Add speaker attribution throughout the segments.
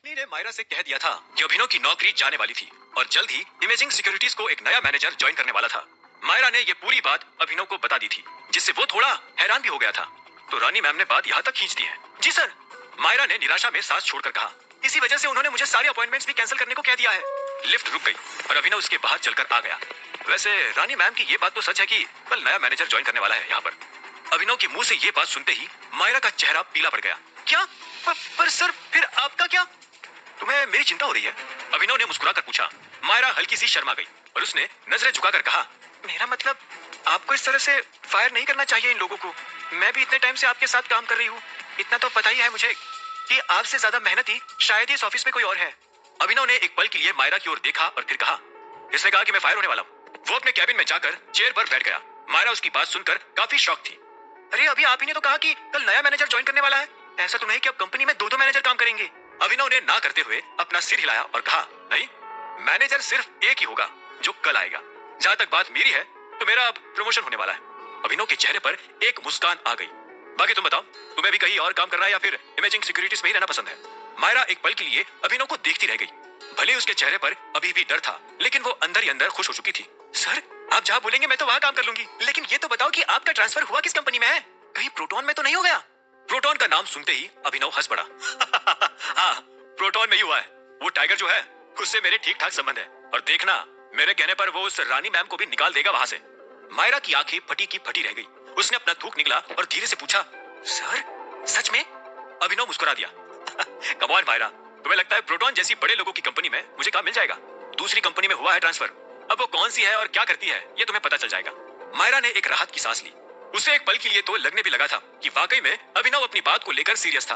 Speaker 1: Company ने मायरा से कह दिया था कि अभिनव की नौकरी जाने वाली थी और जल्द ही इमेजिंग सिक्योरिटीज को एक नया मैनेजर ज्वाइन करने वाला था। मायरा ने ये पूरी बात अभिनव को बता दी थी, जिससे वो थोड़ा हैरान भी हो गया था। तो रानी मैम ने बात यहाँ तक खींच दी है। जी सर, मायरा ने निराशा में सांस छोड़कर कहा। इसी वजह से उन्होंने मुझे सारे अपॉइंटमेंट्स भी कैंसिल करने को कह दिया है। लिफ्ट रुक गई और अभिनव उसके बाहर चलकर आ गया। वैसे रानी मैम की ये बात तो सच है कि कल नया मैनेजर ज्वाइन करने वाला है यहाँ पर। अभिनव के मुंह से ये बात सुनते ही मायरा का चेहरा पीला पड़ गया। क्या? पर सर, फिर आपका क्या? तुम्हें मेरी चिंता हो रही है? अभिनव ने मुस्कुराकर पूछा। मायरा हल्की सी शर्मा गई और उसने नजरें झुकाकर कहा, मेरा मतलब आपको इस तरह से फायर नहीं करना चाहिए इन लोगों को। मैं भी इतने टाइम से आपके साथ काम कर रही हूँ। इतना तो पता ही है मुझे कि आपसे ज्यादा मेहनती शायद ही इस ऑफिस में कोई और है। अभिनव ने एक पल के लिए मायरा की ओर देखा और फिर कहा, इसने कहा कि मैं फायर होने वाला हूँ। वो अपने कैबिन में जाकर चेयर पर बैठ गया। मायरा उसकी बात सुनकर काफी शॉक थी। अरे अभी आप ही ने तो कहा कि कल नया मैनेजर ज्वाइन करने वाला है। ऐसा तो नहीं कि अब कंपनी में दो मैनेजर काम करेंगे। अभिनव ने ना करते हुए अपना सिर हिलाया और कहा, नहीं, मैनेजर सिर्फ एक ही होगा जो कल आएगा। जहां तक बात मेरी है तो मेरा अब प्रमोशन होने वाला है। अभिनव के चेहरे पर एक मुस्कान आ गई। बाकी तुम बताओ, तुम्हें भी कहीं और काम करना है या फिर इमेजिंग सिक्योरिटीज में ही रहना पसंद है? मायरा एक पल के लिए अभिनव को देखती रह गई। भले उसके चेहरे पर अभी भी डर था, लेकिन वो अंदर ही अंदर खुश हो चुकी थी। सर, आप जहाँ बोलेंगे मैं तो वहाँ काम कर लूंगी, लेकिन ये तो बताओ कि आपका ट्रांसफर हुआ किस कंपनी में है? कहीं प्रोटॉन में तो नहीं हो गया? प्रोटॉन का नाम सुनते ही अभिनव हंस पड़ा। हाँ, प्रोटॉन में ही हुआ है। वो टाइगर जो है उससे मेरे ठीक ठाक संबंध है, और देखना, मेरे कहने पर वो उस रानी मैम को भी निकाल देगा वहां से। मायरा की आंखें फटी की फटी रह गई। उसने अपना थूक निकला और धीरे से पूछा, सर, सच में? अभिनव मुस्कुरा दिया। कम ऑन मायरा, तुम्हें लगता है प्रोटॉन जैसी बड़े लोगों की कंपनी में मुझे काम मिल जाएगा? दूसरी कंपनी में हुआ है ट्रांसफर। अब वो कौन सी है और क्या करती है ये तुम्हें पता चल जाएगा। मायरा ने एक राहत की सांस ली। उसे एक पल के लिए तो लगने भी लगा था कि वाकई में अभिनव अपनी बात को लेकर सीरियस था।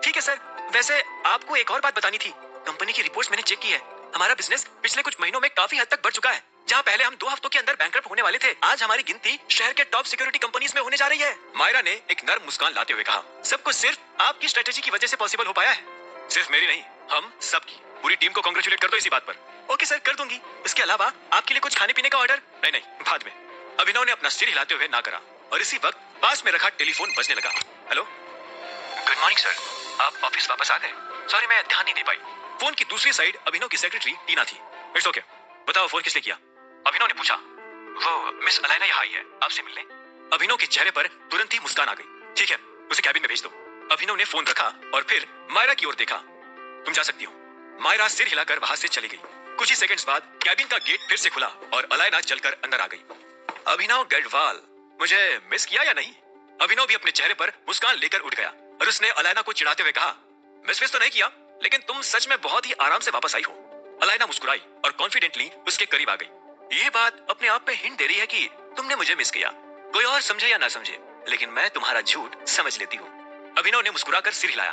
Speaker 1: ठीक है सर, वैसे आपको एक और बात बतानी थी। कंपनी की रिपोर्ट्स मैंने चेक की है। हमारा बिजनेस पिछले कुछ महीनों में काफी हद तक बढ़ चुका है। जहाँ पहले हम 2 हफ्तों के अंदर बैंकरप्ट होने वाले थे, आज हमारी गिनती शहर के टॉप सिक्योरिटी कंपनीज में होने जा रही है। मायरा ने एक नर्म मुस्कान लाते हुए कहा, सब कुछ सिर्फ आपकी स्ट्रेटेजी की वजह से पॉसिबल हो पाया है। सिर्फ मेरी नहीं, हम सबकी। पूरी टीम को कांग्रेचुलेट कर दो इसी बात पर। ओके सर, कर दूंगी। इसके अलावा आपके लिए कुछ खाने पीने का ऑर्डर? नहीं, बाद में। अभिनव ने अपना सिर हिलाते हुए ना करा और इसी वक्त पास में रखा टेलीफोन बजने लगा। हेलो, गुड मॉर्निंग सर, आप ऑफिस वापस आ गए? सॉरी, मैं ध्यान नहीं दे पाई। फोन की दूसरी साइड अभिनव की सेक्रेटरी टीना थी। इट्स ओके, बताओ फोन किस लिए किया? अभिनव ने पूछा। वो मिस अलाइना यहाँ आई है आपसे मिलने। अभिनव के चेहरे पर तुरंत ही मुस्कान आ गई। ठीक है, उसे कैबिन में भेज दो। अभिनव ने फोन रखा और फिर मायरा की ओर देखा। तुम जा सकती हो। मायरा सिर हिलाकर वहां से चली गई। कुछ ही सेकंड्स बाद कैबिन का गेट फिर से खुला और अलाइना चलकर अंदर आ गई। अभिनव गढ़वाल, मुझे मिस किया या नहीं? अभिनव भी अपने चेहरे पर मुस्कान लेकर उठ गया और उसने अलाइना को चिढ़ाते हुए कहा, मिस तो नहीं किया, लेकिन तुम सच में बहुत ही आराम से वापस आई हो। अलाइना मुस्कुराई और कॉन्फिडेंटली उसके करीब आ गई। ये बात अपने आप में हिंट दे रही है कि तुमने मुझे मिस किया। कोई और समझे या ना समझे, लेकिन मैं तुम्हारा झूठ समझ लेती हूँ। अभिनव ने मुस्कुराकर सिर हिलाया।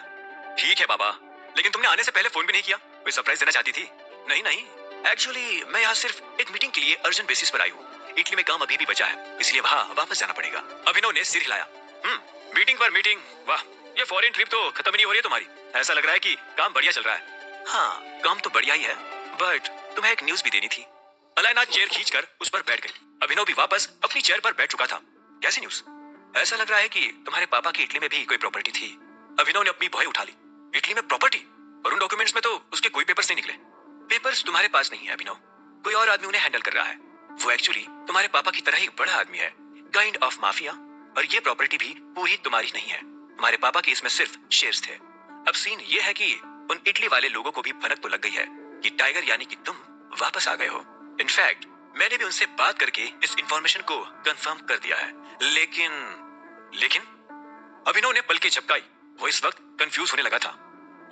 Speaker 1: ठीक है बाबा, लेकिन तुमने आने से पहले फोन भी नहीं किया। कोई सरप्राइज देना चाहती थी? नहीं, एक्चुअली मैं यहाँ सिर्फ एक मीटिंग के लिए अर्जेंट बेसिस पर आई हूँ। इटली में काम अभी भी बचा है, इसलिए वहाँ वापस जाना पड़ेगा। अभिनव ने सिर हिलाया। मीटिंग पर मीटिंग, वाह, ये फॉरेन ट्रिप तो खत्म नहीं हो रही है तुम्हारी। ऐसा लग रहा है कि काम बढ़िया चल रहा है। हाँ, काम तो बढ़िया ही है, बट तुम्हें एक न्यूज भी देनी थी। अलाइना चेयर खींचकर उस पर बैठ गई। अभिनव भी वापस अपनी चेयर पर बैठ चुका था। कैसी न्यूज? ऐसा लग रहा है कि तुम्हारे पापा की इटली में भी कोई प्रॉपर्टी थी। अभिनव ने अपनी भौहें उठा ली। इटली में प्रॉपर्टी? और उन डॉक्यूमेंट्स में तो उसके कोई पेपर्स नहीं निकले। पेपर्स तुम्हारे पास नहीं है अभिनव, कोई और आदमी उन्हें हैंडल कर रहा है। वो एक्चुअली तुम्हारे पापा की तरह ही बड़ा आदमी है, काइंड ऑफ माफिया। और ये प्रॉपर्टी भी पूरी तुम्हारी नहीं है। तुम्हारे पापा के इसमें सिर्फ शेयर्स थे। अब सीन ये है कि उन इटली वाले लोगों को भी भनक तो लग गई है कि टाइगर यानी कि तुम वापस आ गए हो। इनफैक्ट मैंने भी उनसे बात करके इस इंफॉर्मेशन को कंफर्म कर दिया है। लेकिन अभिनव ने पलकें झपकाई। वो इस वक्त कंफ्यूज होने लगा था।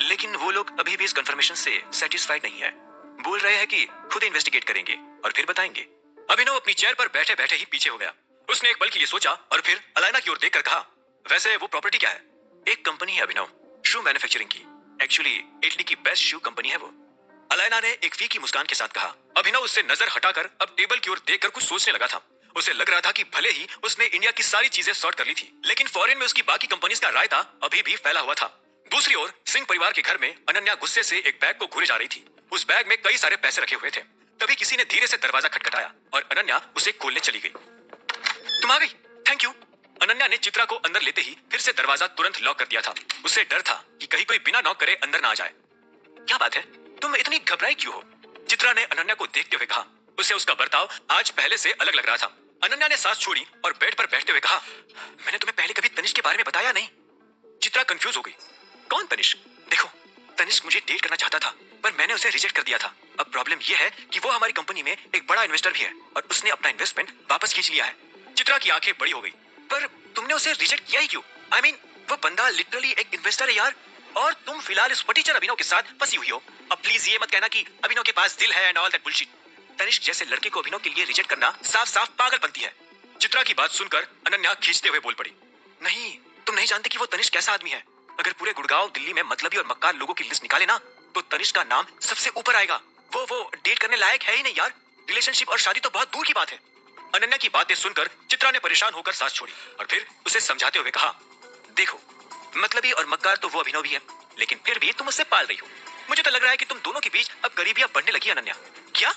Speaker 1: लेकिन वो लोग अभी भी इस कंफर्मेशन से सेटिस्फाइड नहीं है। बोल रहे हैं कि खुद इन्वेस्टिगेट करेंगे और फिर बताएंगे। अभिनव अपनी चेयर पर बैठे बैठे ही पीछे हो गया। उसने एक पल के लिए सोचा और फिर अलाइना की ओर देखकर कहा, वैसे वो प्रॉपर्टी क्या है? एक कंपनी है अभिनव, शू मैन्युफैक्चरिंग की। एक्चुअली इटली की बेस्ट शू कंपनी है वो। अलाइना ने एक फीकी मुस्कान के साथ कहा। अभिनव उससे नजर हटाकर अब टेबल की ओर देखकर कुछ सोचने लगा था। उसे लग रहा था कि भले ही उसने इंडिया की सारी चीजें सॉर्ट कर ली थी, लेकिन फॉरेन में उसकी बाकी कंपनीज का रायता अभी भी फैला हुआ था। दूसरी ओर सिंह परिवार के घर में अनन्या गुस्से से एक बैग को घूरे जा रही थी। उस बैग में कई सारे पैसे रखे हुए थे। तभी किसी ने धीरे से दरवाजा खटखटाया और अनन्या उसे खोलने चली गई। तुम आ गई, थैंक यू। अनन्या ने चित्रा को अंदर लेते ही फिर से दरवाजा तुरंत लॉक कर दिया था। उसे डर था कि कहीं कोई बिना नॉक करे अंदर ना आ जाए। क्या बात है, तुम इतनी घबराई क्यों हो? चित्रा ने अनन्या को देखते हुए कहा। उसे उसका बर्ताव आज पहले से अलग लग रहा था। अनन्या ने सांस छोड़ी और बेड पर बैठते हुए कहा, मैंने तुम्हें पहले कभी तनिष्क के बारे में बताया नहीं। चित्रा कंफ्यूज हो गई। कौन तनिष्क? देखो, तनिष्क मुझे डेट करना चाहता था, पर मैंने उसे रिजेक्ट कर दिया था। अब प्रॉब्लम यह है कि वो हमारी कंपनी में एक बड़ा इन्वेस्टर भी है और उसने अपना इन्वेस्टमेंट वापस खींच लिया है। चित्रा की आंखें बड़ी हो गई। पर तुमने उसे रिजेक्ट किया ही क्यों? I mean, वो बंदा लिटरली एक इन्वेस्टर है यार, और तुम फिलहाल इस फटीचर अभिनव के साथ फंसी हुई हो। अब प्लीज ये मत कहना कि अभिनव के पास दिल है and all that bullshit. Tanishk जैसे लड़के को अभिनव के लिए रिजेक्ट करना साफ साफ पागलपंती है। चित्रा की बात सुनकर अनन्या खींचते हुए बोल पड़ी, नहीं, तुम नहीं जानते कि वो तनिष्क कैसा आदमी है। अगर पूरे गुड़गांव दिल्ली में मतलबी और मक्कार लोगों की लिस्ट निकाले ना, तो तनिष्क का नाम सबसे ऊपर आएगा। वो डेट करने लायक है ही नहीं यार। रिलेशनशिप और शादी तो बहुत दूर की बात है। अनन्या की बातें सुनकर चित्रा ने परेशान होकर सांस छोड़ी और फिर उसे समझाते हुए कहा, देखो, मतलबी और मक्कार तो वो अभिनव भी है, लेकिन फिर भी तुम उससे पाल रही हो। मुझे तो लग रहा है कि तुम दोनों के बीच अब करीबियां बढ़ने लगी। अनन्या, क्या?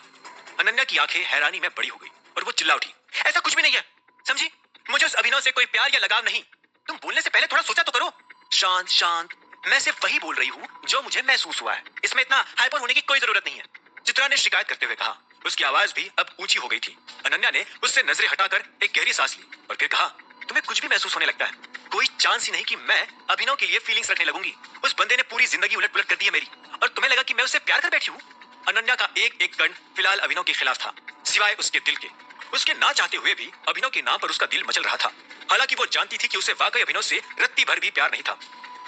Speaker 1: अनन्या की आंखें हैरानी में बड़ी हो गई और वो चिल्ला उठी, ऐसा कुछ भी नहीं है, समझी? मुझे उस अभिनव से कोई प्यार या लगाव नहीं। तुम बोलने से पहले थोड़ा सोचा तो करो। शांत शांत, मैं सिर्फ वही बोल रही हूँ जो मुझे महसूस हुआ है। इसमें इतना हाइपर होने की कोई जरूरत नहीं है। चित्रा ने शिकायत करते हुए कहा। उसकी आवाज भी अब ऊंची हो गई थी। अनन्या ने उससे नजरें हटाकर एक गहरी सांस ली और फिर कहा, तुम्हें कुछ भी महसूस होने लगता है? कोई चांस ही नहीं कि मैं अभिनव के लिए फीलिंग्स रखने लगूंगी। उस बंदे ने पूरी जिंदगी उलट पुलट कर दी है मेरी, और तुम्हें लगा कि मैं उससे प्यार कर बैठी हूँ? अनन्या का एक एक कण फिलहाल अभिनव के खिलाफ था, सिवाय उसके दिल के। उसके ना चाहते हुए भी अभिनव के नाम पर उसका दिल मचल रहा था। हालांकि वो जानती थी कि उसे वाकई अभिनव से रत्ती भर भी प्यार नहीं था।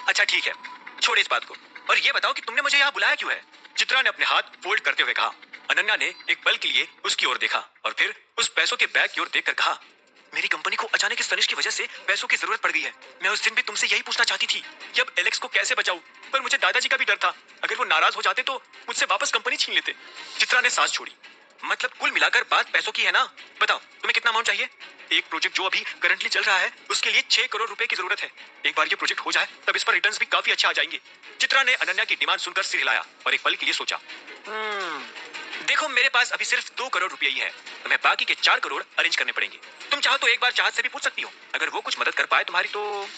Speaker 1: अच्छा ठीक है, छोड़ इस बात को, और ये बताओ कि तुमने मुझे यहाँ बुलाया क्यों है? चित्रा ने अपने हाथ फोल्ड करते हुए कहा। अनन्या ने एक पल के लिए उसकी ओर देखा और फिर उस पैसों के बैग की ओर देखकर कहा, मेरी कंपनी को अचानक इस तनिष्क की वजह से पैसों की जरूरत पड़ गई है। मैं उस दिन भी तुमसे यही पूछना चाहती थी कि अब एलेक्स को कैसे बचाऊं, पर मुझे दादाजी का भी डर था। अगर वो नाराज हो जाते तो मुझसे वापस कंपनी छीन लेते। चित्रा ने सांस छोड़ी। मतलब कुल मिलाकर बात पैसों की है ना? बताओ, तुम्हें कितना अमाउंट चाहिए? एक प्रोजेक्ट जो अभी करंटली चल रहा है, उसके लिए 6 करोड़ रुपए की जरूरत है। एक बार ये प्रोजेक्ट हो जाए तब इस पर रिटर्न्स भी काफी अच्छा आ जाएंगे। चित्रा ने अनन्या की डिमांड सुनकर सिर हिलाया और एक पल के लिए सोचा। देखो, मेरे पास अभी सिर्फ 2 करोड़ रुपए ही है, तुम्हें बाकी के 4 करोड़ अरेंज करने पड़ेंगे। तुम चाहो तो एक बार चाहत से भी पूछ सकती हो, अगर वो कुछ मदद कर पाए तुम्हारी तो।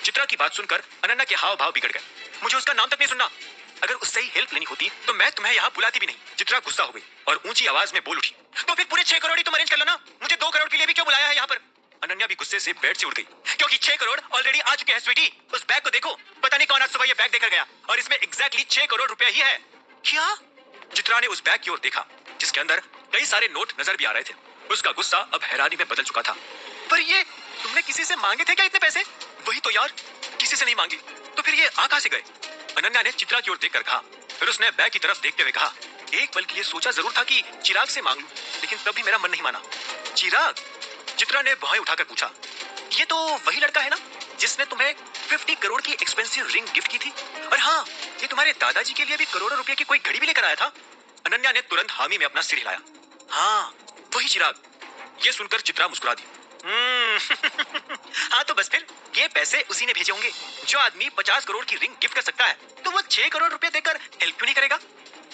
Speaker 1: चित्रा की बात सुनकर अनन्या के हाव भाव बिगड़ गए। मुझे उसका नाम तक नहीं सुनना। अगर उससे ही हेल्प लेनी होती तो मैं तुम्हें यहाँ बुलाती भी नहीं। चित्रा गुस्सा हो गई और ऊंची आवाज में बोल उठी, तो फिर पूरे 6 करोड़ ही तुम अरेंज कर लो ना। मुझे 2 करोड़ के लिए भी क्यों बुलाया है यहाँ पर? अनन्या भी गुस्से से बेड से उठ गई, क्योंकि 6 करोड़ ऑलरेडी आ चुके हैं स्वीटी। उस बैग को देखो, पता नहीं कौन आज सुबह ये बैग देकर गया, और इसमें एग्जैक्टली 6 करोड़ रुपए ही है। क्या? चित्रा ने उस बैग की ओर देखा जिसके अंदर कई सारे नोट नजर भी आ रहे थे। उसका गुस्सा अब हैरानी में बदल चुका था। पर ये तुमने किसी से मांगे थे क्या इतने पैसे? वही तो यार, किसी से नहीं मांगे, तो फिर ये आ कहां से गए? अनन्या ने चित्रा की ओर देखकर कहा। फिर उसने बैग की तरफ देखते हुए कहा, एक पल के लिए सोचा जरूर था कि चिराग से मांग लूं, लेकिन तब भी मेरा मन नहीं माना। चिराग? चित्रा ने भौहें उठाकर पूछा, ये तो वही लड़का है ना जिसने तुम्हें 50 करोड़ की एक्सपेंसिव रिंग गिफ्ट की थी? और हाँ, ये तुम्हारे दादाजी के लिए भी करोड़ों रुपए की कोई घड़ी भी लेकर आया था? अनन्या ने तुरंत हामी में अपना सिर हिलाया। हाँ, वही चिराग। ये सुनकर चित्रा मुस्कुरा दी। हाँ, तो बस फिर ये पैसे उसी ने भेजे होंगे। जो आदमी 50 करोड़ की रिंग गिफ्ट कर सकता है, तो वो 6 करोड़ रुपए देकर हेल्प क्यों नहीं करेगा?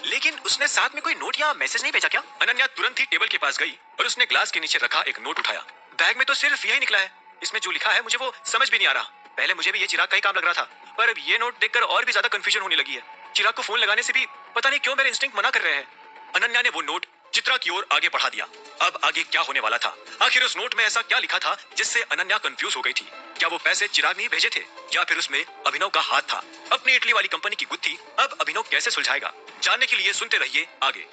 Speaker 1: लेकिन उसने साथ में कोई नोट या मैसेज नहीं भेजा क्या? अनन्या तुरंत ही टेबल के पास गई और उसने ग्लास के नीचे रखा एक नोट उठाया। बैग में तो सिर्फ यही निकला है, इसमें जो लिखा है मुझे वो समझ भी नहीं आ रहा। पहले मुझे भी ये चिराग का ही काम लग रहा था, पर अब ये नोट देखकर और भी ज्यादा कंफ्यूजन होने लगी है। चिराग को फोन लगाने से भी पता नहीं क्यों मेरे इंस्टिंक्ट मना कर रहे हैं। अनन्या ने वो नोट चित्रा की ओर आगे बढ़ा दिया। अब आगे क्या होने वाला था? आखिर उस नोट में ऐसा क्या लिखा था जिससे अनन्या कंफ्यूज हो गई थी? क्या वो पैसे चिराग ने ही भेजे थे, या फिर उसमें अभिनव का हाथ था? अपनी इटली वाली कंपनी की गुत्थी अब अभिनव कैसे सुलझाएगा? जानने के लिए सुनते रहिए आगे।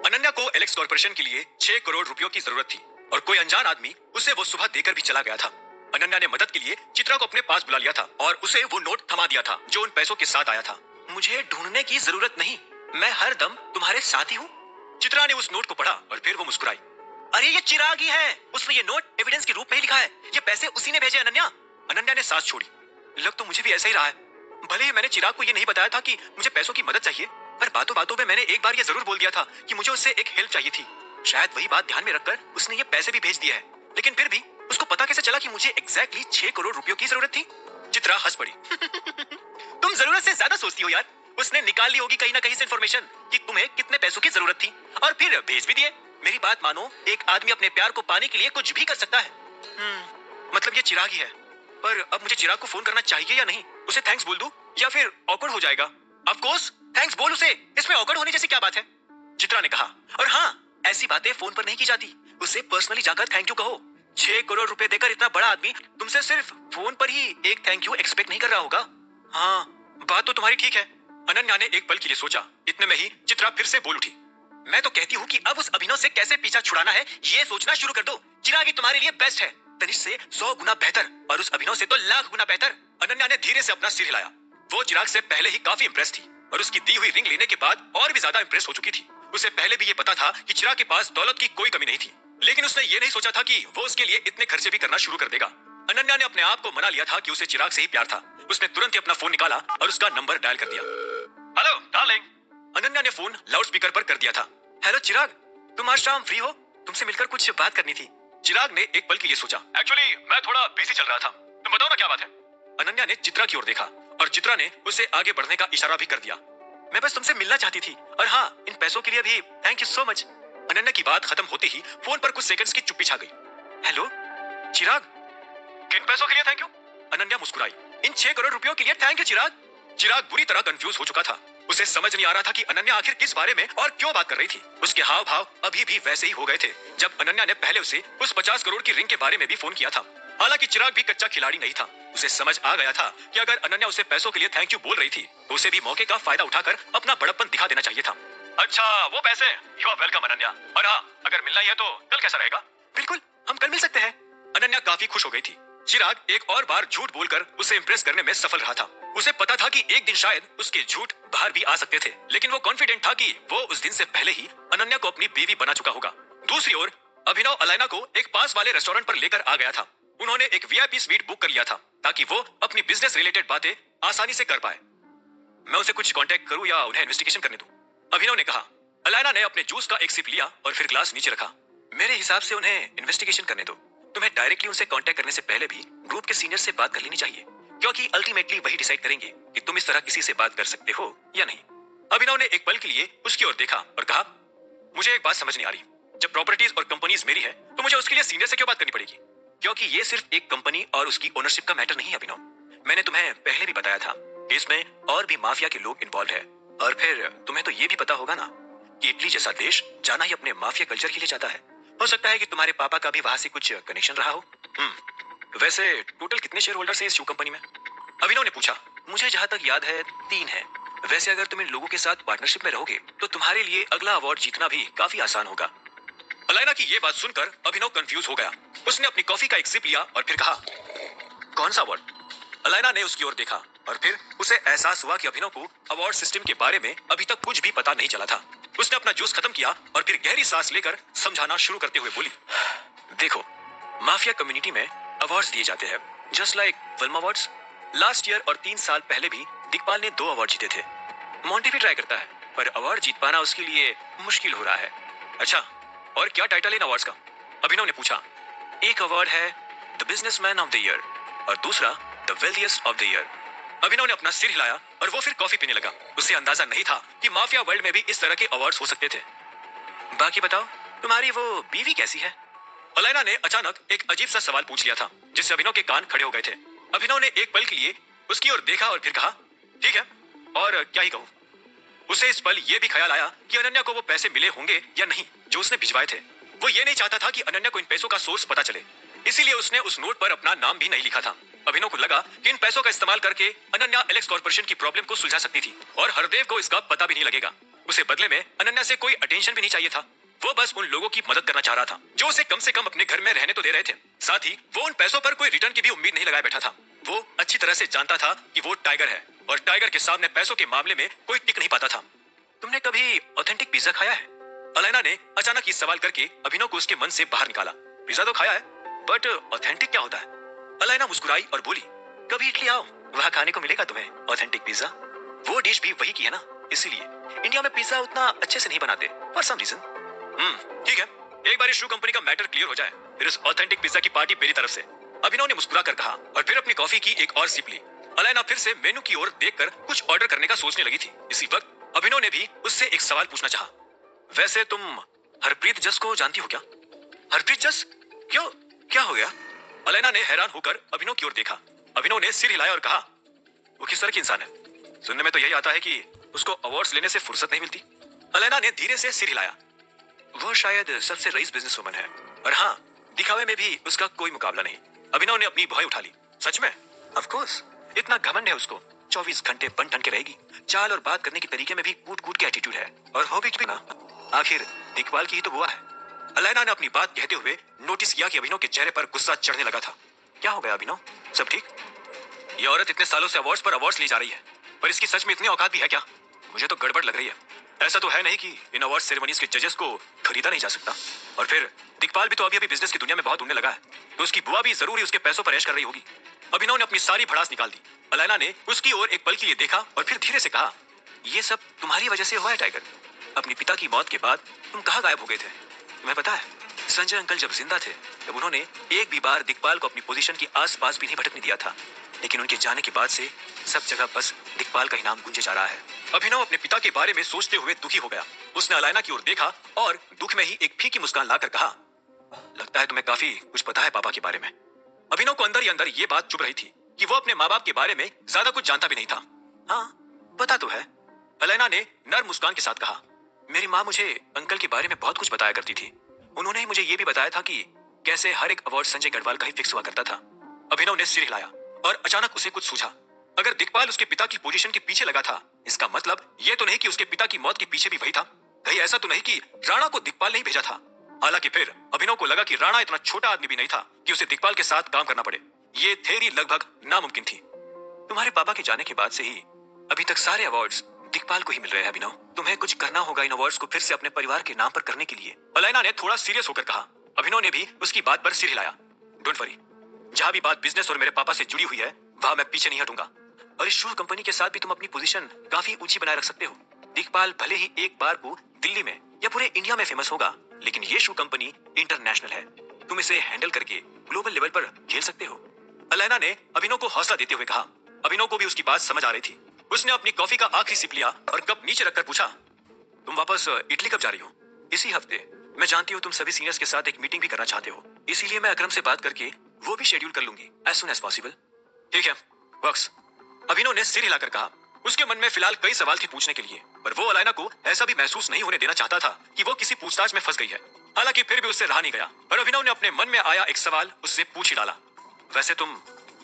Speaker 1: अनन्या को एलेक्स कॉर्पोरेशन के लिए 6 करोड़ रुपयों की जरूरत थी और कोई अनजान आदमी उसे वो सुबह देकर भी चला गया था। अनन्या ने मदद के लिए चित्रा को अपने पास बुला लिया था और उसे वो नोट थमा दिया था जो उन पैसों के साथ आया था। मुझे ढूंढने की जरूरत नहीं, मैं हर दम तुम्हारे साथ ही हूँ। चित्रा ने उस नोट को पढ़ा और फिर वो मुस्कुराई। अरे ये चिराग ही है, उसने ये नोट एविडेंस के रूप में ही लिखा है। ये पैसे उसी ने भेजे। अनन्या, अनन्या ने सांस छोड़ी। लग तो मुझे भी ऐसा ही रहा है। भले ही मैंने चिराग को ये नहीं बताया था कि मुझे पैसों की मदद चाहिए, पर बातों बातों में मैंने एक बार ये जरूर बोल दिया था कि मुझे उससे एक हेल्प चाहिए थी। शायद वही बात ध्यान में रखकर उसने ये पैसे भी भेज दिए हैं। लेकिन फिर भी उसको पता कैसे चला कि मुझे एग्जैक्टली 6 करोड़ रुपयों की जरूरत थी? चित्रा हंस पड़ी। तुम जरूरत से ज्यादा सोचती हो यार। उसने निकाल ली होगी कहीं ना कहीं से इन्फॉर्मेशन कि तुम्हें कितने पैसों की जरूरत थी, और फिर भेज भी दिए। मेरी बात मानो, एक आदमी अपने प्यार को पाने के लिए कुछ भी कर सकता है। मतलब ये चिराग ही है। पर अब मुझे चिराग को फोन करना चाहिए या नहीं? उसे थैंक्स बोल दूं या फिर ऑकवर्ड हो जाएगा? ऑफ कोर्स, थैंक्स बोल उसे, इसमें ऑकवर्ड होने जैसी क्या बात है? चित्रा ने कहा। और हाँ, ऐसी बातें फोन पर नहीं की जाती, उसे पर्सनली जाकर थैंक यू कहो। 6 करोड़ रुपए देकर इतना बड़ा आदमी तुमसे सिर्फ फोन पर ही एक थैंक यू एक्सपेक्ट नहीं कर रहा होगा। हाँ, बात तो तुम्हारी ठीक है। अनन्या ने एक पल के लिए सोचा। इतने में ही चित्रा फिर से बोल उठी। मैं तो कहती हूँ कि अब उस अभिनव से कैसे पीछा छुड़ाना है ये सोचना शुरू कर दो। चिराग ही तुम्हारे लिए बेस्ट है, तनिष्क से 100 गुना बेहतर और उस अभिनव से तो लाख गुना बेहतर। अनन्या ने धीरे से अपना सिर हिलाया। वो चिराग से पहले ही काफी इंप्रेस थी और उसकी दी हुई रिंग लेने के बाद और भी ज्यादा इंप्रेस हो चुकी थी। उसे पहले भी ये पता था कि चिराग के पास दौलत की कोई कमी नहीं थी, लेकिन उसने ये नहीं सोचा था कि वो उसके लिए इतने खर्चे भी करना शुरू कर देगा। अनन्या ने अपने आप को मना लिया था कि उसे चिराग से ही प्यार था। उसने तुरंत ही अपना फोन निकाला और उसका नंबर डायल कर दिया। Hello darling. अनन्या ने फोन लाउड स्पीकर पर कर दिया था। हेलो चिराग, तुम आज शाम फ्री हो? तुमसे मिलकर कुछ बात करनी थी। चिराग ने एक पल के लिए सोचा। एक्चुअली मैं थोड़ा बिजी चल रहा था, तुम बताओ ना क्या बात है। अनन्या ने चित्रा की ओर देखा और चित्रा ने उसे आगे बढ़ने का इशारा भी कर दिया। मैं बस तुमसे मिलना चाहती थी, और हाँ, इन पैसों के लिए भी thank you so much. Ananya की बात खत्म होते ही फोन पर कुछ सेकंड्स की चुप्पी छा गई। हेलो चिराग, किन पैसों के लिए थैंक यू? अनन्या मुस्कुराई। इन 6 करोड़ रुपयों के लिए थैंक यू चिराग। चिराग बुरी तरह कंफ्यूज हो चुका था। उसे समझ नहीं आ रहा था कि अनन्या आखिर किस बारे में और क्यों बात कर रही थी। उसके हाव भाव अभी भी वैसे ही हो गए थे जब अनन्या ने पहले उसे उस 50 करोड़ की रिंग के बारे में भी फोन किया था। हालांकि चिराग भी कच्चा खिलाड़ी नहीं था। उसे समझ आ गया था कि अगर अनन्या उसे पैसों के लिए थैंक यू बोल रही थी तो उसे भी मौके का फायदा उठाकर अपना बड़प्पन दिखा देना चाहिए था। अच्छा, वो पैसे, यू आर वेलकम अनन्या। और हाँ, अगर मिलना ही है तो कल कैसा रहेगा? बिल्कुल, हम कल मिल सकते हैं। अनन्या काफी खुश हो गई थी। चिराग एक और बार झूठ बोलकर उसे इंप्रेस करने में सफल रहा था। उसे पता था कि एक दिन शायद उसके झूठ बाहर भी आ सकते थे, लेकिन वो कॉन्फिडेंट था कि वो उस दिन से पहले ही अनन्या को अपनी बीवी बना चुका होगा। दूसरी ओर अभिनव अलायना को एक पास वाले रेस्टोरेंट पर लेकर आ गया था। उन्होंने एक वीआईपी स्वीट बुक कर लिया था ताकि वो अपनी बिजनेस रिलेटेड बातें आसानी से कर पाए। मैं उसे कुछ कांटेक्ट करूं या उन्हें इन्वेस्टिगेशन करने दूं? अभिनव ने कहा। अलायना ने अपने जूस का एक सिप लिया और फिर ग्लास नीचे रखा। मेरे हिसाब से उन्हें इन्वेस्टिगेशन करने दो। तुम्हें डायरेक्टली उनसे कांटेक्ट करने से पहले भी ग्रुप के सीनियर से बात कर लेनी चाहिए, क्योंकि अल्टीमेटली वही डिसाइड करेंगे कि तुम इस तरह किसी से बात कर सकते हो या नहीं। अभिनव ने एक पल के लिए उसकी ओर देखा और कहा, मुझे एक बात समझ नहीं आ रही। जब प्रॉपर्टीज और कंपनीज मेरी है तो मुझे उसके लिए सीनियर से क्यों बात करनी पड़ेगी? क्योंकि ये सिर्फ एक कंपनी और उसकी ओनरशिप का मैटर नहीं है अभिनव। मैंने तुम्हें पहले भी बताया था कि इसमें और भी माफिया के लोग इन्वॉल्व है। और फिर तुम्हें तो ये भी पता होगा ना कि इटली जैसा देश जाना ही अपने माफिया कल्चर के लिए जाता है। हो सकता है कि तुम्हारे पापा का भी वहां से कुछ कनेक्शन रहा हो। वैसे टोटल कितने शेयर होल्डर्स हैं इस शू कंपनी में? अभिनव ने पूछा। मुझे जहां तक याद है 3 है। वैसे अगर तुम इन लोगों के साथ पार्टनरशिप में रहोगे तो तुम्हारे लिए अगला अवार्ड जीतना भी काफी आसान होगा। अलायना की ये बात सुनकर अभिनव कंफ्यूज हो गया। उसने अपनी कॉफी का एक सिप लिया और फिर कहा, कौन सा अवार्ड? अलायना ने उसकी ओर देखा और फिर उसे एहसास हुआ कि अभिनव को अवार्ड सिस्टम के बारे में अभी तक कुछ भी पता नहीं चला था। उसने अपना जूस खत्म किया और फिर गहरी सांस लेकर समझाना शुरू करते हुए बोली, देखो, माफिया कम्युनिटी में अवार्ड्स दिए जाते हैं, just like film awards. Last year और 3 साल पहले भी दिग्पाल ने 2 अवार्ड जीते थे। मोंटी भी ट्राई करता है, पर अवार्ड जीत पाना उसके लिए मुश्किल हो रहा है। अच्छा, और क्या टाइटल है इन अवार्ड्स का? अभिनव ने पूछा। एक अवार्ड है the businessman of the year और दूसरा the wealthiest of the year. अभिनव ने अपना सिर हिलाया और वो फिर कॉफी पीने लगा। उसे अंदाजा नहीं था कि माफिया वर्ल्ड में भी इस तरह के अवार्ड्स हो सकते थे। बाकी बताओ, तुम्हारी वो बीवी कैसी है? अलायना ने अचानक एक अजीब सा सवाल पूछ लिया था जिससे अभिनव के कान खड़े हो गए थे। अभिनव ने एक पल के लिए उसकी ओर देखा और फिर कहा, ठीक है, और क्या ही कहूं। उसे इस पल ये भी ख्याल आया कि अनन्या को वो पैसे मिले होंगे या नहीं जो उसने भिजवाए थे। वो ये नहीं चाहता था कि अनन्या को इन पैसों का सोर्स पता चले, इसीलिए उसने उस नोट पर अपना नाम भी नहीं लिखा था। अभिनव को लगा कि इन पैसों का इस्तेमाल करके अनन्या एलेक्स कॉर्पोरेशन की प्रॉब्लम को सुलझा सकती थी और हरदेव को इसका पता भी नहीं लगेगा। उसे बदले में अनन्या से कोई अटेंशन भी नहीं चाहिए था। वो बस उन लोगों की मदद करना चाह रहा था जो उसे कम से कम अपने घर में रहने तो दे रहे थे। साथ ही वो उन पैसों पर कोई रिटर्न की भी उम्मीद नहीं लगाए बैठा था। वो अच्छी तरह से जानता था कि वो टाइगर है और टाइगर के सामने पैसों के मामले में कोई टिक नहीं पाता था। तुमने कभी ऑथेंटिक पिज्जा खाया है? अलायना ने अचानक ये सवाल करके अभिनव को उसके मन से बाहर निकाला। पिज्जा तो खाया है, बट ऑथेंटिक क्या होता है? अलायना मुस्कुराई और बोली, कभी इटली आओ, वहां खाने को मिलेगा तुम्हें ऑथेंटिक पिज्जा। वो डिश भी वही की है ना, इसीलिए इंडिया में पिज्जा उतना अच्छे से नहीं बनाते फॉर सम रीजन। ठीक है, एक बार इस शू कंपनी का मैटर क्लियर हो जाए फिर उस ऑथेंटिक पिज्जा की पार्टी मेरी तरफ से। अभिनव ने मुस्कुरा कर कहा और फिर अपनी कॉफी की एक और सिप ली। अलायना फिर से मेनू की ओर देखकर कुछ ऑर्डर करने का सोचने लगी थी। इसी वक्त अभिनव ने भी उससे एक सवाल पूछना चाहा। वैसे तुम हरप्रीत जस को जानती हो क्या? हरप्रीत जस? क्यों, क्या हो गया? अलायना ने हैरान होकर अभिनव की ओर देखा। अभिनव ने सिर हिलाया और कहा, वो किस तरह की इंसान है? सुनने में तो यही आता है कि उसको अवार्ड्स लेने से फुर्सत नहीं मिलती। अलैना ने धीरे से सिर हिलाया। वो शायद सबसे रईस बिजनेसवुमन है, और हाँ, दिखावे में भी उसका कोई मुकाबला नहीं। अभिनव ने अपनी भौं उठा ली। सच में? ऑफ कोर्स, इतना घमंड है उसको। 24 घंटे बन ठन के रहेगी। चाल और बात करने के तरीके में भी कूट कूट के एटीट्यूड है, और हॉबी भी ना। आखिर दिखपाल की ही तो बुआ है। अलैना ने अपनी बात कहते हुए नोटिस किया कि अभिनव के चेहरे पर गुस्सा चढ़ने लगा था। क्या हो गया अभिनव, सब ठीक? ये औरत इतने सालों से अवार्ड्स पर अवार्ड्स ली जा रही है, पर इसकी सच में इतनी औकात भी है क्या? मुझे तो गड़बड़ लग रही है। ऐसा तो है नहीं कि इन अवार्ड सेरेमनीज के जजेस को खरीदा नहीं जा सकता। और फिर दिखपाल भी तो अभी बिजनेस की दुनिया में बहुत उड़ने लगा है, तो उसकी बुआ भी जरूर उसके पैसों पर ऐश कर रही होगी। अभिनव ने अपनी सारी भड़ास निकाल दी। अलैना ने उसकी ओर एक पल के लिए देखा और फिर धीरे से कहा, ये सब तुम्हारी वजह से हुआ है टाइगर। अपने पिता की मौत के बाद तुम कहाँ गायब हो गए थे? तुम्हें पता है, संजय अंकल जब जिंदा थे तब उन्होंने एक भी बार दिखपाल को अपनी पोजीशन के आसपास भी नहीं भटकने दिया था, लेकिन उनके जाने के बाद से सब जगह बस दिखपाल का ही नाम गूंजे जा रहा है। अभिनव अपने पिता के बारे में सोचते हुए दुखी हो गया। उसने अलैना की ओर देखा और दुख में ही एक फीकी मुस्कान लाकर कहा, लगता है तुम्हें काफी कुछ पता है पापा के बारे में। अभिनव को अंदर ही अंदर ये बात चुभ रही थी कि वो अपने माँ बाप के बारे में ज्यादा कुछ जानता भी नहीं था। हाँ, पता तो है, अलैना ने नर्म मुस्कान के साथ कहा। मेरी माँ मुझे अंकल के बारे में बहुत कुछ बताया करती थी। उन्होंने मुझे ये भी बताया था कि कैसे हर एक अवार्ड संजय गढ़वाल का ही फिक्स हुआ करता था। अभिनव ने सिर हिलाया और अचानक उसे कुछ सूझा। अगर दिखपाल उसके पिता की पोजीशन के पीछे लगा था, इसका मतलब ये तो नहीं कि उसके पिता की मौत के पीछे भी वही था। कहीं ऐसा तो नहीं कि राणा को दिखपाल नहीं भेजा था। हालांकि फिर अभिनव को लगा कि राणा इतना छोटा आदमी भी नहीं था कि उसे दिखपाल के साथ काम करना पड़े। ये थ्योरी लगभग नामुमकिन थी। तुम्हारे पापा के जाने के बाद से ही अभी तक सारे अवार्ड्स दिखपाल को ही मिल रहे हैं अभिनव। तुम्हें कुछ करना होगा इन अवार्ड्स को फिर से अपने परिवार के नाम पर करने के लिए। अलैना ने थोड़ा सीरियस होकर कहा। अभिनव ने भी उसकी बात पर सिर हिलाया। डोंट वरी, जहां भी बात बिजनेस और मेरे पापा से जुड़ी हुई है वहां मैं पीछे नहीं हटूंगा। और इस शू कंपनी के साथ भी तुम अपनी पोजीशन काफी ऊंची बनाए रख सकते हो। दिखपाल भले ही एक बार को दिल्ली में या पूरे इंडिया में फेमस होगा, लेकिन ये शू कंपनी इंटरनेशनल है। तुम इसे हैंडल करके ग्लोबल लेवल पर खेल सकते हो। अलैना ने अभिनव को हौसला देते हुए कहा। अभिनव को भी उसकी बात समझ आ रही थी। उसने अपनी कॉफी का आखिरी सिप लिया और कप नीचे रखकर पूछा, तुम वापस इटली कब जा रही हो? इसी हफ्ते। मैं जानती हूँ तुम सभी सीनियर्स के साथ एक मीटिंग भी करना चाहते हो, इसीलिए मैं अकरम से बात करके वो भी शेड्यूल कर लूंगी एज सुन एज पॉसिबल। ठीक है, वर्क्स। अभिनव ने सिर हिलाकर कहा। उसके मन में फिलहाल कई सवाल थे पूछने के लिए, पर वो अलैना को ऐसा भी महसूस नहीं होने देना चाहता था कि वो किसी पूछताछ में फंस गई है। हालांकि फिर भी उससे रहा नहीं गया और अभिनव ने अपने मन में आया एक सवाल उससे पूछ ही डाला। वैसे तुम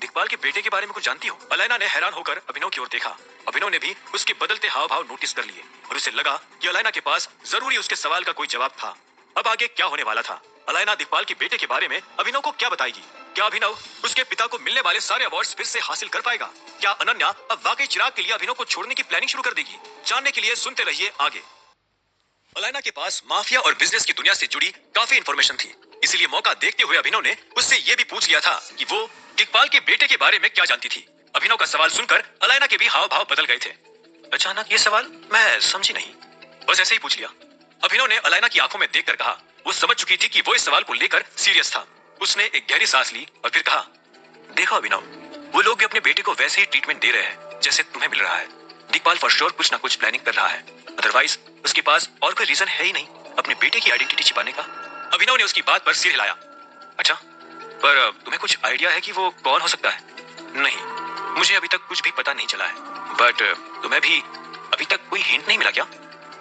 Speaker 1: दिखपाल के बेटे के बारे में कुछ जानती हो? अलैना ने हैरान होकर अभिनव की ओर देखा। अभिनव ने भी उसके बदलते हाव भाव नोटिस कर लिए और उसे लगा कि अलैना के पास जरूरी उसके सवाल का कोई जवाब था। अब आगे क्या होने वाला था? अलैना दिखपाल के बेटे के बारे में अभिनव को क्या बताएगी? क्या अभिनव उसके पिता को मिलने वाले सारे अवार्ड्स फिर से हासिल कर पाएगा? क्या अनन्या अब वाकई चिराग के लिए अभिनव को छोड़ने की प्लानिंग शुरू कर देगी? जानने के लिए सुनते रहिए आगे। अलैना के पास माफिया और बिजनेस की दुनिया से जुड़ी काफी इंफॉर्मेशन थी, इसीलिए मौका देखते हुए अभिनव ने उससे ये भी पूछ लिया था कि वो दिखपाल के बेटे के बारे में क्या जानती थी। अभिनव का सवाल सुनकर अलैना के भी हाव भाव बदल गए थे। अचानक ये सवाल मैं समझी नहीं, बस ऐसे ही पूछ लिया। अभिनव ने अलैना की आंखों में देखकर कहा। वो समझ चुकी थी कि वो इस सवाल को लेकर सीरियस था। उसने एक गहरी सांस ली और फिर कहा, देखो अभिनव, वो लोग भी अपने बेटे को वैसे ही ट्रीटमेंट दे रहे हैं जैसे तुम्हें मिल रहा है। दिखपाल फॉर श्योर कुछ ना कुछ प्लानिंग कर रहा है, अदरवाइज उसके पास और कोई रीजन है ही नहीं अपने बेटे की आइडेंटिटी छिपाने का। अभिनव ने उसकी बात पर सिर हिलाया। अच्छा, पर तुम्हें कुछ आइडिया है कि वो कौन हो सकता है? नहीं, मुझे अभी तक कुछ भी पता नहीं चला है। बट तुम्हें भी अभी तक कोई हिंट नहीं मिला क्या?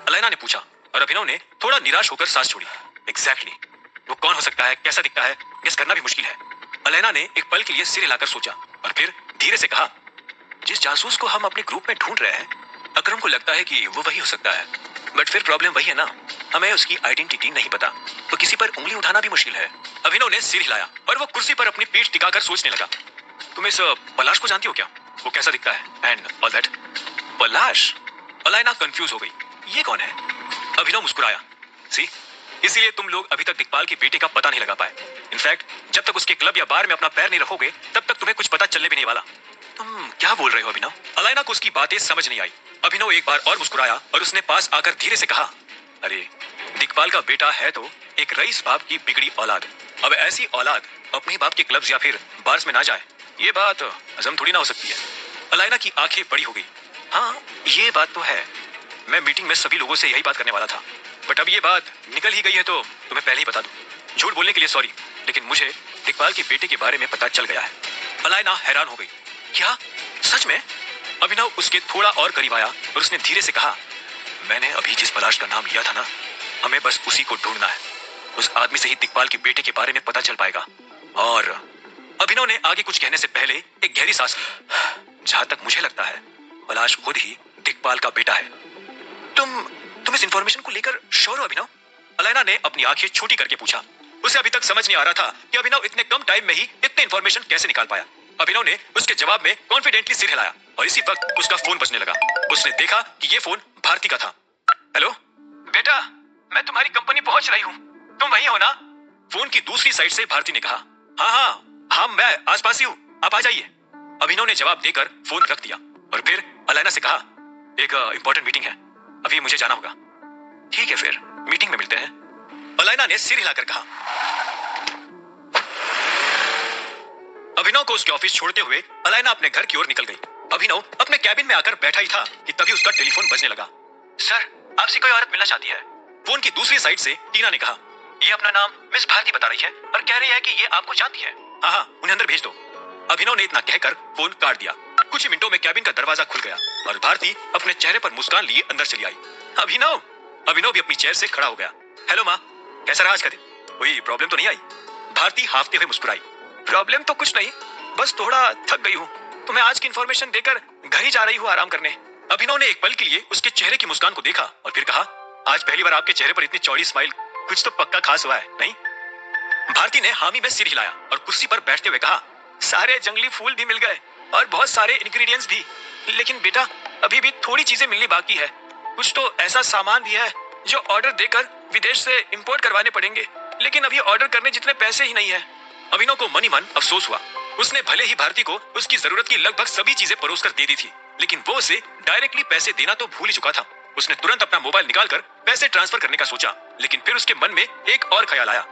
Speaker 1: अलैना ने पूछा और अभिनव ने थोड़ा निराश होकर सांस छोड़ी। एग्जैक्टली, वो कौन हो सकता है, कैसा दिखता है, गेस करना भी मुश्किल है। अलैना ने एक पल के लिए सिर हिलाकर सोचा और फिर धीरे से कहा, जिस जासूस को हम अपने ग्रुप में ढूंढ रहे हैं, अकरम को लगता है कि वो वही हो सकता है। बट फिर प्रॉब्लम वही है ना, हमें उसकी आइडेंटिटी नहीं पता, तो किसी पर उंगली उठाना भी मुश्किल है। अभिनव ने सिर हिलाया और वो कुर्सी पर अपनी पीठ टिकाकर सोचने लगा। तुम इस पलाश को जानती हो क्या? वो कैसा दिखता है and all that? Palash? Alaina confuse हो गई। ये कौन है? अभिनव मुस्कुराया। सी, इसीलिए तुम लोग अभी तक दिखपाल के बेटे का पता नहीं लगा पाए। इनफैक्ट जब तक उसके क्लब या बार में अपना पैर नहीं रखोगे तब तक तुम्हें कुछ पता चलने भी नहीं वाला। तुम क्या बोल रहे हो अभिनव? अलैना को उसकी बातें समझ नहीं आई। अभिनव एक बार और मुस्कुराया और उसने पास आकर धीरे से कहा, अरे दिखपाल का बेटा है तो एक रईस बाप की बिगड़ी औलाद। अब ऐसी औलाद अपने बाप के क्लब्स या फिर बार्स में ना जाए, ये बात हजम थोड़ी ना हो सकती है। अलैना की आंखें बड़ी हो गई। हाँ, ये बात तो है। मैं मीटिंग में सभी लोगों से यही बात करने वाला था, बट अब ये बात निकल ही गई है तो तुम्हें पहले ही बता दूं। झूठ बोलने के लिए सॉरी, लेकिन मुझे दिखपाल के बेटे के बारे में पता चल गया है। अलैना हैरान हो गई। क्या? सच में? अभिनव उसके थोड़ा और करीब आया और उसने धीरे से कहा, मैंने अभी जिस पलाश का नाम लिया था ना, हमें बस उसी को ढूंढना है। उस आदमी से ही दिग्पाल के बेटे के बारे में पता चल पाएगा। और अभिनव ने आगे कुछ कहने से पहले एक गहरी सांस ली। जहां तक मुझे लगता है, पलाश खुद ही दिग्पाल का बेटा है। तुम इस इंफॉर्मेशन को लेकर श्योर हो अभिनव? अलायना ने अपनी आंखें छोटी करके पूछा। उसे अभी तक समझ नहीं आ रहा था कि अभिनव इतने कम टाइम में ही इतने इंफॉर्मेशन कैसे निकाल पाया। अभिनव ने उसके जवाब में कॉन्फिडेंटली सिर हिलाया और इसी वक्त उसका फोन बजने लगा। उसने देखा कि ये फोन भारती का था। हेलो बेटा, मैं तुम्हारी कंपनी पहुंच रही हूँ, तुम वहीं हो ना? फोन की दूसरी साइड से भारती ने कहा, हाँ मैं आसपास ही हूँ, आप आ जाइए। अभिनव ने जवाब देकर फोन रख दिया और फिर अलायना से कहा, एक इंपॉर्टेंट मीटिंग है, अभी मुझे जाना होगा। ठीक है, फिर मीटिंग में मिलते हैं, अलायना ने सिर हिलाकर कहा। अभिनव को उसके ऑफिस छोड़ते हुए अलायना अपने घर की ओर निकल गई। अभिनव अपने कैबिन में आकर बैठा ही था कि तभी उसका टेलीफोन बजने लगा। सर, आपसे कोई औरत मिलना चाहती है। फोन की दूसरी साइड से टीना ने कहा, ये अपना नाम मिस भारती बता रही है और कह रही है कि ये आपको जानती है। हाँ, उन्हें अंदर भेज दो। अभिनव ने इतना कहकर फोन काट दिया। कुछ ही मिनटों में कैबिन का दरवाजा खुल गया और भारती अपने चेहरे पर मुस्कान लिए अंदर चली आई। अभिनव भी अपनी चेयर से खड़ा हो गया। हेलो माँ, कैसा रहा आज का दिन? कोई प्रॉब्लम तो नहीं आई? भारती हाफते हुए मुस्कुराई। प्रॉब्लम तो कुछ नहीं, बस थोड़ा थक गई हूँ, तो मैं आज की इंफॉर्मेशन देकर घर ही जा रही हूँ आराम करने। अभिनव ने एक पल के लिए उसके चेहरे की मुस्कान को देखा और फिर कहा, आज पहली बार आपके चेहरे पर इतनी चौड़ी स्माइल, कुछ तो पक्का खास हुआ है नहीं? भारती ने हामी में सिर हिलाया और कुर्सी पर बैठते हुए कहा, सारे जंगली फूल भी मिल गए और बहुत सारे इंग्रेडिएंट्स भी, लेकिन बेटा अभी भी थोड़ी चीजें मिलनी बाकी है। कुछ तो ऐसा सामान भी है जो ऑर्डर देकर विदेश से इंपोर्ट करवाने पड़ेंगे, लेकिन अभी ऑर्डर करने जितने पैसे ही नहीं है। अभिनव को मन ही मन अफसोस हुआ। उसने भले ही भारती को उसकी जरूरत की लगभग सभी चीजें परोसकर दे दी थी, लेकिन वो उसे डायरेक्टली पैसे देना तो भूल ही चुका था। उसने तुरंत अपना मोबाइल निकालकर पैसे ट्रांसफर करने का सोचा, लेकिन फिर उसके मन में एक और ख्याल आया।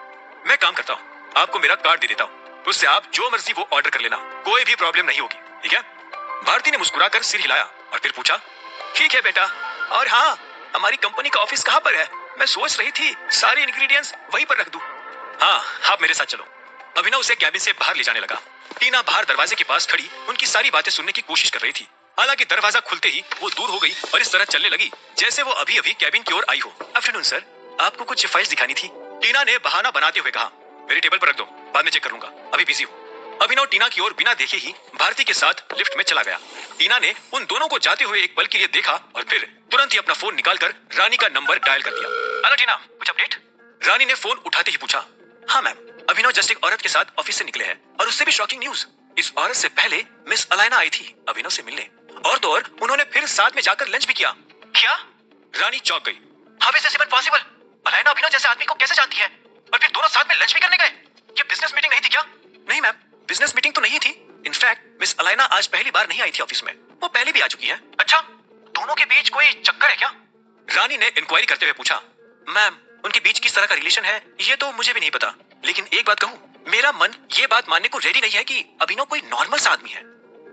Speaker 1: मैं काम करता हूँ, आपको मेरा कार्ड दे देता हूँ, उससे आप जो मर्जी वो ऑर्डर कर लेना, कोई भी प्रॉब्लम नहीं होगी, ठीक है? भारती ने मुस्कुराकर सिर हिलाया और फिर पूछा, ठीक है बेटा, और हाँ, हमारी कंपनी का ऑफिस कहाँ पर है? मैं सोच रही थी सारे इंग्रेडिएंट्स वहीं पर रख दूं। हाँ, आप मेरे साथ चलो। अभिनव उसे कैबिन से बाहर ले जाने लगा। टीना बाहर दरवाजे के पास खड़ी उनकी सारी बातें सुनने की कोशिश कर रही थी। हालांकि दरवाजा खुलते ही वो दूर हो गई और इस तरह चलने लगी जैसे वो अभी अभी कैबिन की ओर आई हो। आफ्टरनून सर, आपको कुछ फाइल्स दिखानी थी, टीना ने बहाना बनाते हुए कहा। मेरे टेबल पर रख दो, बाद में चेक करूंगा, अभी बिजी हूँ। अभिनव टीना की ओर बिना देखे ही भारती के साथ लिफ्ट में चला गया। टीना ने उन दोनों को जाते हुए एक पल के लिए देखा और फिर तुरंत ही अपना फोन निकालकर रानी का नंबर डायल कर दिया। हेलो टीना, कुछ अपडेट? रानी ने फोन उठाते ही पूछा। हाँ मैम, अभिनव जस्ट एक औरत के साथ ऑफिस से निकले हैं और उससे भी शॉकिंग न्यूज। इस औरत से पहले मिस अलायना आई थी अभिनव से मिलने, और तो और उन्होंने फिर साथ में जाकर लंच भी किया। क्या? रानी चौंक गई। How is this even possible? Alayna Abhinav जैसे आदमी को कैसे जानती है और फिर दोनों साथ में लंच भी करने गए? ये बिजनेस मीटिंग नहीं थी क्या? नहीं मैम, बिजनेस मीटिंग तो नहीं थी। इनफैक्ट मिस अलायना आज पहली बार नहीं आई थी ऑफिस में, वो पहले भी आ चुकी है। अच्छा, दोनों के बीच कोई चक्कर है क्या? रानी ने इंक्वायरी करते हुए पूछा। मैम, उनके बीच किस तरह का रिलेशन है ये तो मुझे भी नहीं पता, लेकिन एक बात कहूँ, मेरा मन ये बात मानने को रेडी नहीं है कि अभिनव कोई नॉर्मल सा आदमी है।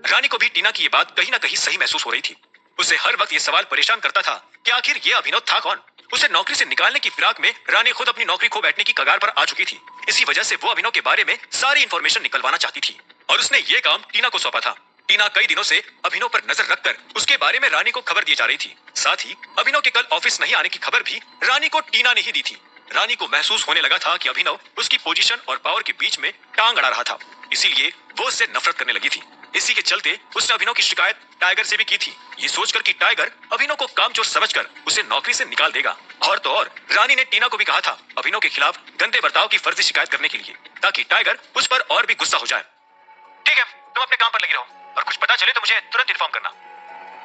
Speaker 1: रानी को भी टीना की ये बात कहीं ना कहीं सही महसूस हो रही थी। उसे हर वक्त ये सवाल परेशान करता था कि आखिर ये अभिनव था कौन। उसे नौकरी से निकालने की फिराक में रानी खुद अपनी नौकरी खो बैठने की कगार पर आ चुकी थी। इसी वजह से वो अभिनव के बारे में सारी इंफॉर्मेशन निकलवाना चाहती थी और उसने ये काम टीना को सौंपा था। टीना कई दिनों से अभिनव पर नजर रखकर उसके बारे में रानी को खबर दी जा रही थी। साथ ही अभिनव के कल ऑफिस नहीं आने की खबर भी रानी को टीना ने ही दी थी। रानी को महसूस होने लगा था कि अभिनव उसकी पोजीशन और पावर के बीच में टांग अड़ा रहा था, इसीलिए वो उससे नफरत करने लगी थी। इसी के चलते उसने अभिनव की शिकायत टाइगर से भी की थी, ये सोचकर कि टाइगर अभिनव को कामचोर समझकर उसे नौकरी से निकाल देगा। और तो और रानी ने टीना को भी कहा था अभिनव के खिलाफ गंदे बर्ताव की फर्जी शिकायत करने के लिए, ताकि टाइगर उस पर और भी गुस्सा हो जाए। ठीक है, तुम अपने काम पर लगी रहो और कुछ पता चले तो मुझे तुरंत इन्फॉर्म करना।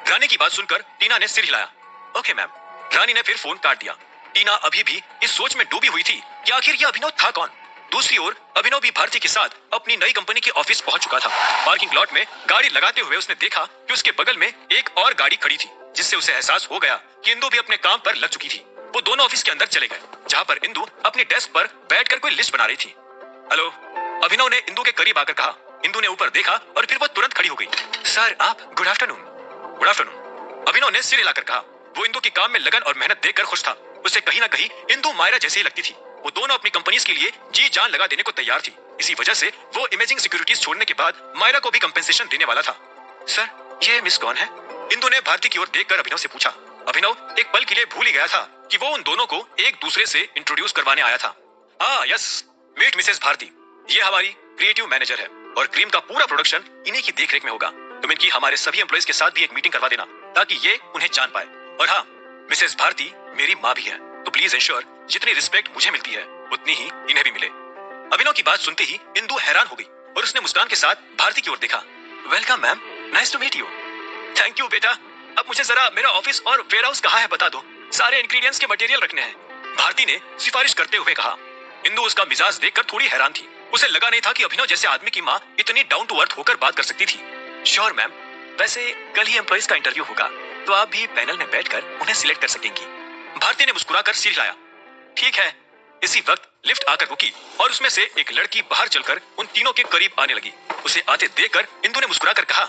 Speaker 1: रानी की बात सुनकर टीना ने सिर हिलाया। Okay ma'am. रानी ने फिर फोन काट दिया। टीना अभी भी इस सोच में डूबी हुई थी कि आखिर यह अभिनव था कौन। दूसरी ओर अभिनव भी भारती के साथ अपनी नई कंपनी के ऑफिस पहुंच चुका था। पार्किंग लॉट में गाड़ी लगाते हुए उसने देखा कि उसके बगल में एक और गाड़ी खड़ी थी, जिससे उसे एहसास हो गया कि इंदु भी अपने काम पर लग चुकी थी। वो दोनों ऑफिस के अंदर चले गए, जहां पर इंदु अपनी डेस्क पर बैठकर कोई लिस्ट बना रही थी। हेलो, अभिनव ने इंदु के करीब आकर कहा। इंदु ने ऊपर देखा और फिर वो तुरंत खड़ी हो गई। सर आप, गुड आफ्टरनून। गुड आफ्टरनून, अभिनव ने सिर हिलाकर कहा। वो इंदु की काम में लगन और मेहनत देखकर खुश था। उसे कहीं ना कहीं इंदु मायरा जैसी ही लगती थी। वो दोनों अपनी कंपनीज के लिए जी जान लगा देने को तैयार थी। इसी वजह से वो इमेजिंग सिक्योरिटीज छोड़ने के बाद मायरा को भी कंपेंसेशन देने वाला था। सर, ये मिस कौन है? इंदु ने भारती की ओर देखकर अभिनव से पूछा। अभिनव एक पल के लिए भूल ही गया था कि वो उन दोनों को एक दूसरे से इंट्रोड्यूस करवाने आया था। Yes, meet Mrs Bharti. ये हमारी क्रिएटिव मैनेजर है और क्रीम का पूरा प्रोडक्शन इन्हीं की देखरेख में होगा। तुम इनकी हमारे सभी एम्प्लॉइज के साथ भी एक मीटिंग करवा देना ताकि ये उन्हें जान पाए। और हाँ, मिसेस भारती मेरी माँ भी है, तो प्लीज इंश्योर जितनी रिस्पेक्ट मुझे मिलती है उतनी ही इन्हें भी मिले। अभिनव की बात सुनते ही इंदु हैरान हो गई और उसने मुस्कान के साथ भारती की ओर देखा। Welcome ma'am, nice to meet you. Thank you बेटा। अब मुझे जरा मेरा ऑफिस और वेयर हाउस कहाँ है बता दो, सारे इंग्रेडिएंट्स के मटेरियल रखने हैं, भारती ने सिफारिश करते हुए कहा। इंदु उसका मिजाज देखकर थोड़ी हैरान थी। उसे लगा नहीं था कि अभिनव जैसे आदमी की माँ इतनी डाउन टू अर्थ होकर बात कर सकती थी। श्योर मैम, वैसे कल ही एम्प्लॉइज का इंटरव्यू होगा तो आप भी पैनल में बैठकर उन्हें सिलेक्ट कर सकेंगी। भारती ने मुस्कुराकर सिर हिलाया। ठीक है। इसी वक्त लिफ्ट आकर रुकी और उसमें से एक लड़की बाहर चलकर उन तीनों के करीब आने लगी। उसे आते देखकर इंदु ने मुस्कुराकर कहा,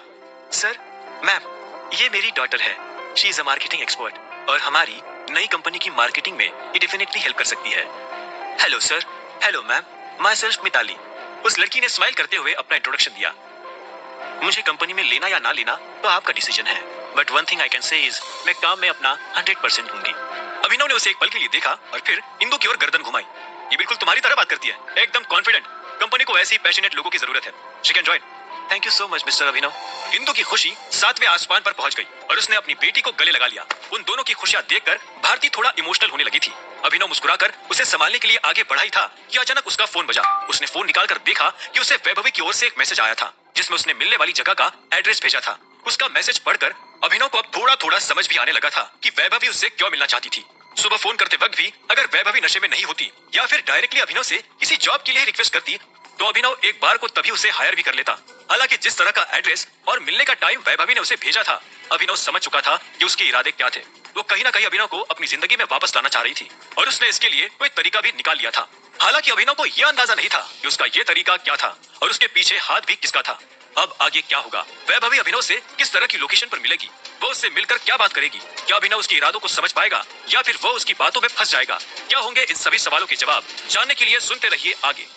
Speaker 1: सर, मैम, ये मेरी डॉटर है। She is a marketing expert और हमारी नई कंपनी की मार्केटिंग में ये डेफिनेटली हेल्प कर सकती है। Hello sir. Hello ma'am, myself Mitali. उस लड़की ने स्माइल करते हुए अपना इंट्रोडक्शन दिया। मुझे कंपनी में लेना या ना लेना तो आपका डिसीजन है, but one thing I can say is मैं काम में अपना 100% दूंगी। अभिनव ने उसे एक पल के लिए देखा और फिर इंदु की ओर गर्दन घुमाई। ये बिल्कुल तुम्हारी तरह बात करती है, एकदम कॉन्फिडेंट। कंपनी को ऐसी पैशनेट लोगों की जरूरत है। She can join. Thank you so much mister Abhinav. Indu की खुशी 7वें आसमान पर पहुंच गई और उसने अपनी बेटी को गले लगा लिया। उन दोनों की खुशियां देखकर भारती थोड़ा इमोशनल होने लगी थी। अभिनव मुस्कुराकर उसे संभालने के लिए आगे बढ़ा ही था कि अचानक उसका फोन बजा। उसने फोन निकालकर देखा कि उसे वैभवी की ओर से एक मैसेज आया था जिसमें उसने मिलने वाली जगह का एड्रेस भेजा था। उसका मैसेज पढ़कर अभिनव को अब थोड़ा थोड़ा समझ भी आने लगा था कि वैभवी उससे क्यों मिलना चाहती थी। सुबह फोन करते वक्त भी अगर वैभवी नशे में नहीं होती या फिर डायरेक्टली अभिनव से किसी जॉब के लिए रिक्वेस्ट करती तो अभिनव एक बार को तभी उसे हायर भी कर लेता। हालांकि जिस तरह का एड्रेस और मिलने का टाइम वैभवी ने उसे भेजा था, अभिनव समझ चुका था कि उसके इरादे क्या थे। वो कहीं ना कहीं अभिनव को अपनी जिंदगी में वापस लाना चाह रही थी और उसने इसके लिए कोई तरीका भी निकाल लिया था। हालांकि अभिनव को यह अंदाजा नहीं था कि उसका ये तरीका क्या था और उसके पीछे हाथ भी किसका था। अब आगे क्या होगा? वैभवी अभिनव से किस तरह की लोकेशन पर मिलेगी? वो उससे मिलकर क्या बात करेगी? क्या अभिनव उसके इरादों को समझ पाएगा या फिर वो उसकी बातों में फंस जाएगा? क्या होंगे इन सभी सवालों के जवाब? जानने के लिए सुनते रहिए आगे।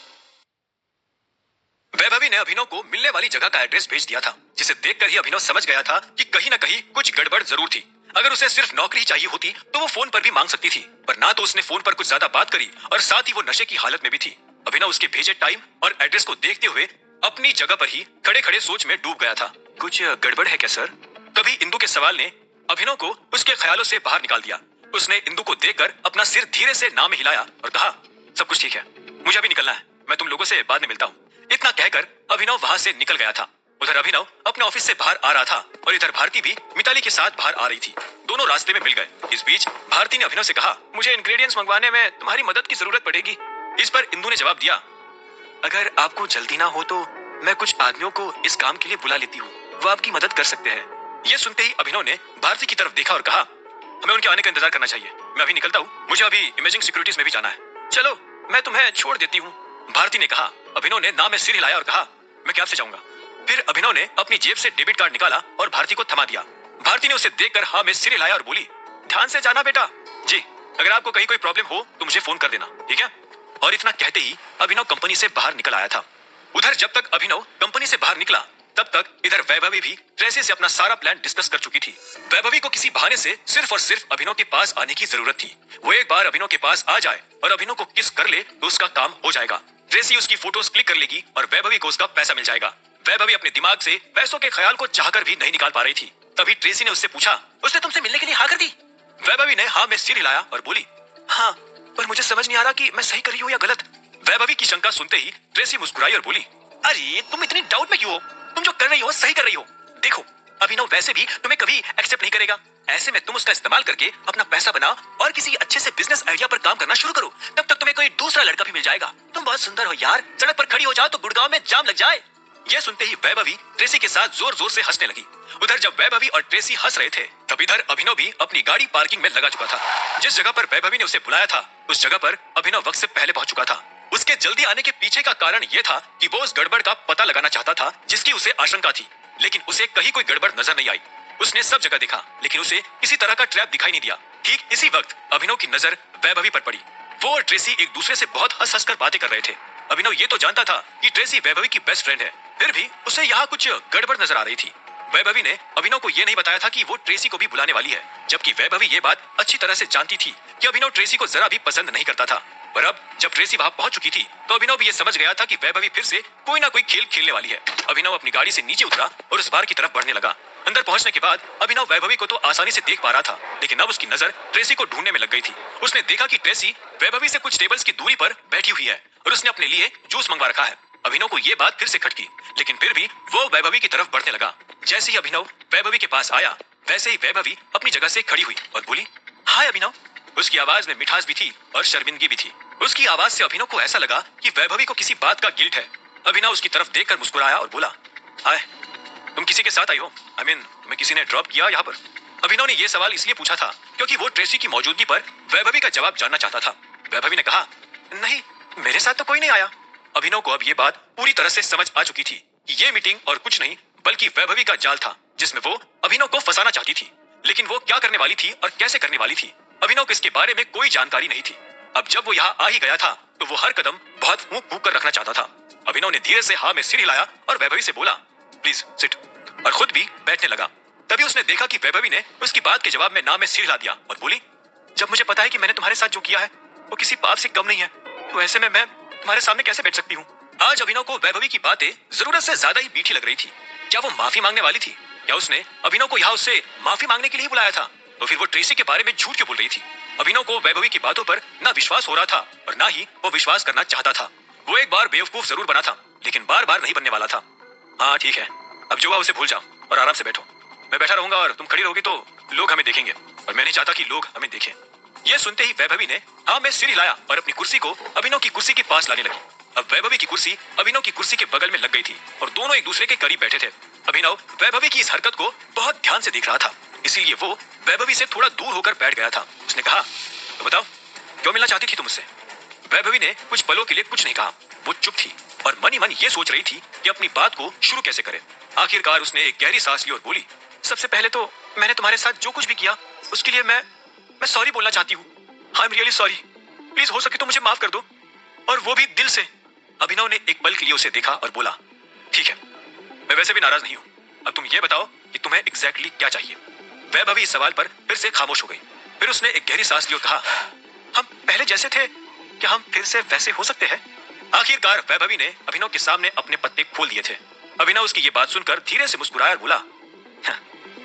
Speaker 1: वैभवी ने अभिनव को मिलने वाली जगह का एड्रेस भेज दिया था, जिसे देखकर ही अभिनव समझ गया था कि कहीं न कहीं कुछ गड़बड़ जरूर थी। अगर उसे सिर्फ नौकरी चाहिए होती तो वो फोन पर भी मांग सकती थी, पर ना तो उसने फोन पर कुछ ज्यादा बात करी और साथ ही वो नशे की हालत में भी थी। अभिनव उसके भेजे टाइम और एड्रेस को देखते हुए अपनी जगह पर ही खड़े खड़े सोच में डूब गया था। कुछ गड़बड़ है क्या सर? कभी इंदु के सवाल ने अभिनव को उसके ख्यालों से बाहर निकाल दिया। उसने इंदु को देखकर अपना सिर धीरे से ना में हिलाया और कहा, सब कुछ ठीक है, मुझे अभी निकलना है, मैं तुम लोगों से बाद में मिलता हूँ। इतना कहकर अभिनव वहां से निकल गया था। उधर अभिनव अपने ऑफिस से बाहर आ रहा था और इधर भारती भी मिताली के साथ बाहर आ रही थी। दोनों रास्ते में मिल गए। इस बीच भारती ने अभिनव से कहा, मुझे इंग्रेडिएंट्स मंगवाने में तुम्हारी मदद की जरूरत पड़ेगी। इस पर इंदु ने जवाब दिया, अगर आपको जल्दी ना हो तो मैं कुछ आदमियों को इस काम के लिए बुला लेती हूँ, वो आपकी मदद कर सकते हैं। ये सुनते ही अभिनव ने भारती की तरफ देखा और कहा, हमें उनके आने का इंतजार करना चाहिए, मैं अभी निकलता हूँ, मुझे अभी इमेजिंग सिक्योरिटीज में भी जाना है। चलो मैं तुम्हें छोड़ देती हूँ, भारती ने कहा। अभिनव ने ना में सिर हिलाया और कहा, मैं कैब से जाऊंगा। फिर अभिनव ने अपनी जेब से डेबिट कार्ड निकाला और भारती को थमा दिया। भारती ने उसे देखकर हाँ में सिर हिलाया और बोली, ध्यान से जाना बेटा। जी, अगर आपको कहीं कोई प्रॉब्लम हो तो मुझे फोन कर देना, ठीक है? और इतना कहते ही अभिनव कंपनी से बाहर निकल आया था। उधर जब तक अभिनव कंपनी से बाहर निकला तब तक इधर वैभवी भी ट्रेसी से अपना सारा प्लान डिस्कस कर चुकी थी। वैभवी को किसी बहाने से सिर्फ और सिर्फ अभिनव के पास आने की जरूरत थी। वो एक बार अभिनव के पास आ जाए और अभिनव को किस कर ले तो उसका काम हो जाएगा। ट्रेसी उसकी फोटोज क्लिक कर लेगी और वैभवी को उसका पैसा मिल जाएगा। वैभवी अपने दिमाग से पैसों के ख्याल को चाहकर भी नहीं निकाल पा रही थी। तभी ट्रेसी ने उससे पूछा, उसने तुमसे मिलने के लिए हाँ कर दी? वैभवी ने हाँ में सिर हिलाया और बोली, हाँ, पर मुझे समझ नहीं आ रहा कि मैं सही कर रही हूँ या गलत। वैभवी की शंका सुनते ही ट्रेसी मुस्कुराई और बोली, अरे तुम इतनी डाउट में क्यों हो? तुम जो कर रही हो सही कर रही हो। देखो, अभिनव वैसे भी तुम्हें कभी एक्सेप्ट नहीं करेगा। ऐसे में तुम उसका इस्तेमाल करके अपना पैसा बनाओ और किसी अच्छे से बिजनेस आइडिया पर काम करना शुरू करो। तब तक तुम्हें कोई दूसरा लड़का भी मिल जाएगा। तुम बहुत सुंदर हो यार, सड़क पर खड़ी हो जाओ तो गुड़गांव में जाम लग जाए। यह सुनते ही वैभवी ट्रेसी के साथ जोर जोर से हंसने लगी। उधर जब वैभवी और ट्रेसी हंस रहे थे तब इधर अभिनव भी अपनी गाड़ी पार्किंग में लगा चुका था। जिस जगह पर वैभवी ने उसे बुलाया था उस जगह पर अभिनव वक्त से पहले पहुंच चुका था। उसके जल्दी आने के पीछे का कारण यह था कि वो उस गड़बड़ का पता लगाना चाहता था जिसकी उसे आशंका थी, लेकिन उसे कहीं कोई गड़बड़ नजर नहीं आई। उसने सब जगह देखा लेकिन उसे किसी तरह का ट्रैप दिखाई नहीं दिया। ठीक इसी वक्त अभिनव की नजर वैभवी पर पड़ी। वो और ट्रेसी एक दूसरे से बहुत हंस हंस कर बातें कर रहे थे। अभिनव ये तो जानता था कि ट्रेसी वैभवी की बेस्ट फ्रेंड है, फिर भी उसे यहाँ कुछ गड़बड़ नजर आ रही थी। वैभवी ने अभिनव को यह नहीं बताया था कि वो ट्रेसी को भी बुलाने वाली है, जबकि वैभवी ये बात अच्छी तरह से जानती थी कि अभिनव ट्रेसी को जरा भी पसंद नहीं करता था। पर अब जब ट्रेसी वहां पहुंच चुकी थी तो अभिनव भी ये समझ गया था कि वैभवी फिर से कोई ना कोई खेल खेलने वाली है। अभिनव अपनी गाड़ी से नीचे उतरा और उस बार की तरफ बढ़ने लगा। अंदर पहुंचने के बाद अभिनव वैभवी को तो आसानी से देख पा रहा था, लेकिन अब उसकी नजर ट्रेसी को ढूंढने में लग गई थी। उसने देखा कि ट्रेसी वैभवी से कुछ टेबल्स की दूरी पर बैठी हुई है और उसने अपने लिए जूस मंगवा रखा है। अभिनव को ये बात फिर से खटकी, लेकिन फिर भी वो वैभवी की तरफ बढ़ने लगा। जैसे ही अभिनव वैभवी के पास आया, वैसे ही वैभवी अपनी जगह से खड़ी हुई और बोली, हाय अभिनव। उसकी आवाज में मिठास भी थी और शर्मिंदगी भी थी। उसकी आवाज से अभिनव को ऐसा लगा कि वैभवी को किसी बात का गिल्ट है। अभिनव उसकी तरफ देखकर मुस्कुराया और बोला, हाय, तुम किसी के साथ आई हो? तुम्हें किसी ने ड्रॉप किया यहाँ पर? अभिनव ने यह सवाल इसलिए पूछा था क्योंकि वो ट्रेसी की मौजूदगी पर वैभवी का जवाब जानना चाहता था। वैभवी ने कहा, नहीं, मेरे साथ तो कोई नहीं आया। अभिनव को अब ये बात पूरी तरह से समझ आ चुकी थी कि ये मीटिंग और कुछ नहीं बल्कि वैभवी का जाल था, जिसमें वो अभिनव को फंसाना चाहती थी। लेकिन वो क्या करने वाली थी और कैसे करने वाली थी, अभिनव को इसके बारे में कोई जानकारी नहीं थी। अब जब वो यहाँ आ ही गया था तो वो हर कदम बहुत फूंक फूंक कर रखना चाहता था। अभिनव ने धीरे से हाँ में सिर हिलाया और वैभवी से बोला, प्लीज सिट, और खुद भी बैठने लगा। तभी उसने देखा कि वैभवी ने उसकी बात के जवाब में ना में सिर हिला दिया और बोली, जब मुझे पता है कि मैंने तुम्हारे साथ जो किया है वो किसी पाप से कम नहीं है, तो ऐसे में मैं तुम्हारे सामने कैसे बैठ सकती हूँ? आज अभिनव को वैभवी की बातें जरूरत से ज्यादा ही मीठी लग रही थी। क्या वो माफी मांगने वाली थी? क्या उसने अभिनव को यहाँ उससे माफी मांगने के लिए बुलाया था? तो फिर वो ट्रेसी के बारे में झूठ क्यों बोल रही थी? अभिनव को वैभवी की बातों पर ना विश्वास हो रहा था और ना ही वो विश्वास करना चाहता था। वो एक बार बेवकूफ जरूर बना था, लेकिन बार बार नहीं बनने वाला था। हाँ ठीक है, अब जो हुआ उसे भूल जाओ और आराम से बैठो। मैं बैठा रहूंगा और तुम खड़ी रहोगी तो लोग हमें देखेंगे, और मैं नहीं चाहता कि लोग हमें देखें। यह सुनते ही वैभवी ने हाँ में सिर हिलाया और अपनी कुर्सी को अभिनव की कुर्सी के पास लाने लगी। अब वैभवी की कुर्सी अभिनव की कुर्सी के बगल में लग गई थी और दोनों एक दूसरे के करीब बैठे थे। अभिनव वैभवी की इस हरकत को बहुत ध्यान से देख रहा था, इसीलिए वो वैभवी से थोड़ा दूर होकर बैठ गया था। उसने कहा, तो बताओ, क्यों मिलना चाहती थी तुम मुझसे? वैभवी ने कुछ पलों के लिए कुछ नहीं कहा। वो चुप थी और मन ही मन ये सोच रही थी कि अपनी बात को शुरू कैसे करे। आखिरकार उसने एक गहरी सांस ली और बोली, सबसे पहले तो मैंने तुम्हारे साथ जो कुछ भी किया उसके लिए मैं सॉरी बोलना चाहती हूँ। I am really sorry, please हो सके तो मुझे माफ कर दो, और वो भी दिल से। अभिनव ने एक पल के लिए उसे देखा और बोला, ठीक है, मैं वैसे भी नाराज नहीं हूँ। अब तुम ये बताओ कि तुम्हें एग्जैक्टली क्या चाहिए? वैभवी इस सवाल पर फिर से खामोश हो गई। फिर उसने एक गहरी सांस ली और कहा, हम पहले जैसे थे, क्या हम फिर से वैसे हो सकते हैं? आखिरकार वैभवी ने अभिनव के सामने अपने पत्ते खोल दिए थे। अभिनव उसकी ये बात सुनकर धीरे से मुस्कुराया और बोला,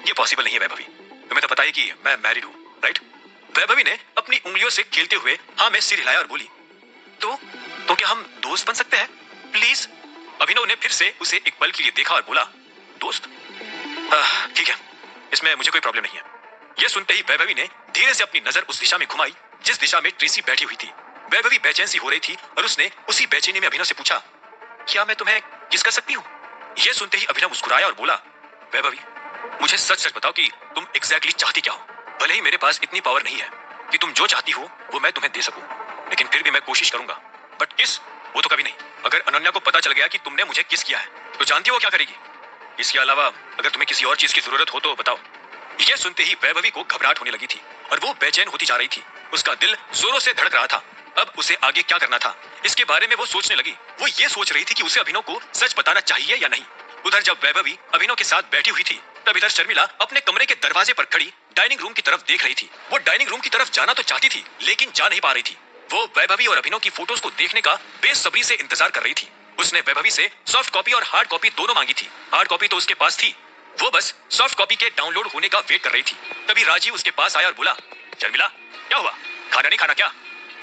Speaker 1: ये पॉसिबल नहीं है वैभवी, तुम्हें तो पता ही कि मैं मैरिड हूँ, राइट? वैभवी ने अपनी उंगलियों से खेलते हुए हाँ में सिर हिलाया और बोली, तो क्या हम दोस्त बन सकते हैं प्लीज? अभिनव ने फिर से उसे एक पल के लिए देखा और बोला, दोस्त? ठीक है, इसमें मुझे कोई प्रॉब्लम नहीं है। यह सुनते ही वैभवी ने धीरे से अपनी नजर उस दिशा में घुमाई जिस दिशा में ट्रेसी बैठी हुई थी। वैभवी बेचैन सी हो रही थी और उसने उसी बेचैनी में अभिनव से पूछा, क्या मैं तुम्हें किस कर सकती हूँ? यह सुनते ही अभिनव मुस्कुराया और बोला, वैभवी, मुझे सच सच बताओ कि तुम एग्जैक्टली चाहती क्या हो? भले ही मेरे पास इतनी पावर नहीं है कि तुम जो चाहती हो वो मैं तुम्हें दे सकूं, लेकिन फिर भी मैं कोशिश करूंगा। बट किस? वो तो कभी नहीं। अगर अनन्या को पता चल गया कि तुमने मुझे किस किया है तो जानती हो क्या करेगी? इसके अलावा अगर तुम्हें किसी और चीज की जरूरत हो तो बताओ। यह सुनते ही वैभवी को घबराहट होने लगी थी और वो बेचैन होती जा रही थी। उसका दिल जोरों से धड़क रहा था। अब उसे आगे क्या करना था, इसके बारे में वो सोचने लगी। वो ये सोच रही थी कि उसे अभिनव को सच बताना चाहिए या नहीं। उधर जब वैभवी अभिनव के साथ बैठी हुई थी, तब इधर शर्मिला अपने कमरे के दरवाजे पर खड़ी डाइनिंग रूम की तरफ देख रही थी। वो डाइनिंग रूम की तरफ जाना तो चाहती थी, लेकिन जा नहीं पा रही थी। वो वैभवी और अभिनव की फोटोज को देखने का बेसब्री से इंतजार कर रही थी। उसने वैभवी से सॉफ्ट कॉपी और हार्ड कॉपी दोनों मांगी थी। हार्ड कॉपी तो उसके पास थी, वो बस सॉफ्ट कॉपी के डाउनलोड होने का वेट कर रही थी। तभी राजीव उसके पास आया और बोला, शर्मिला, क्या हुआ? खाना नहीं खाना क्या?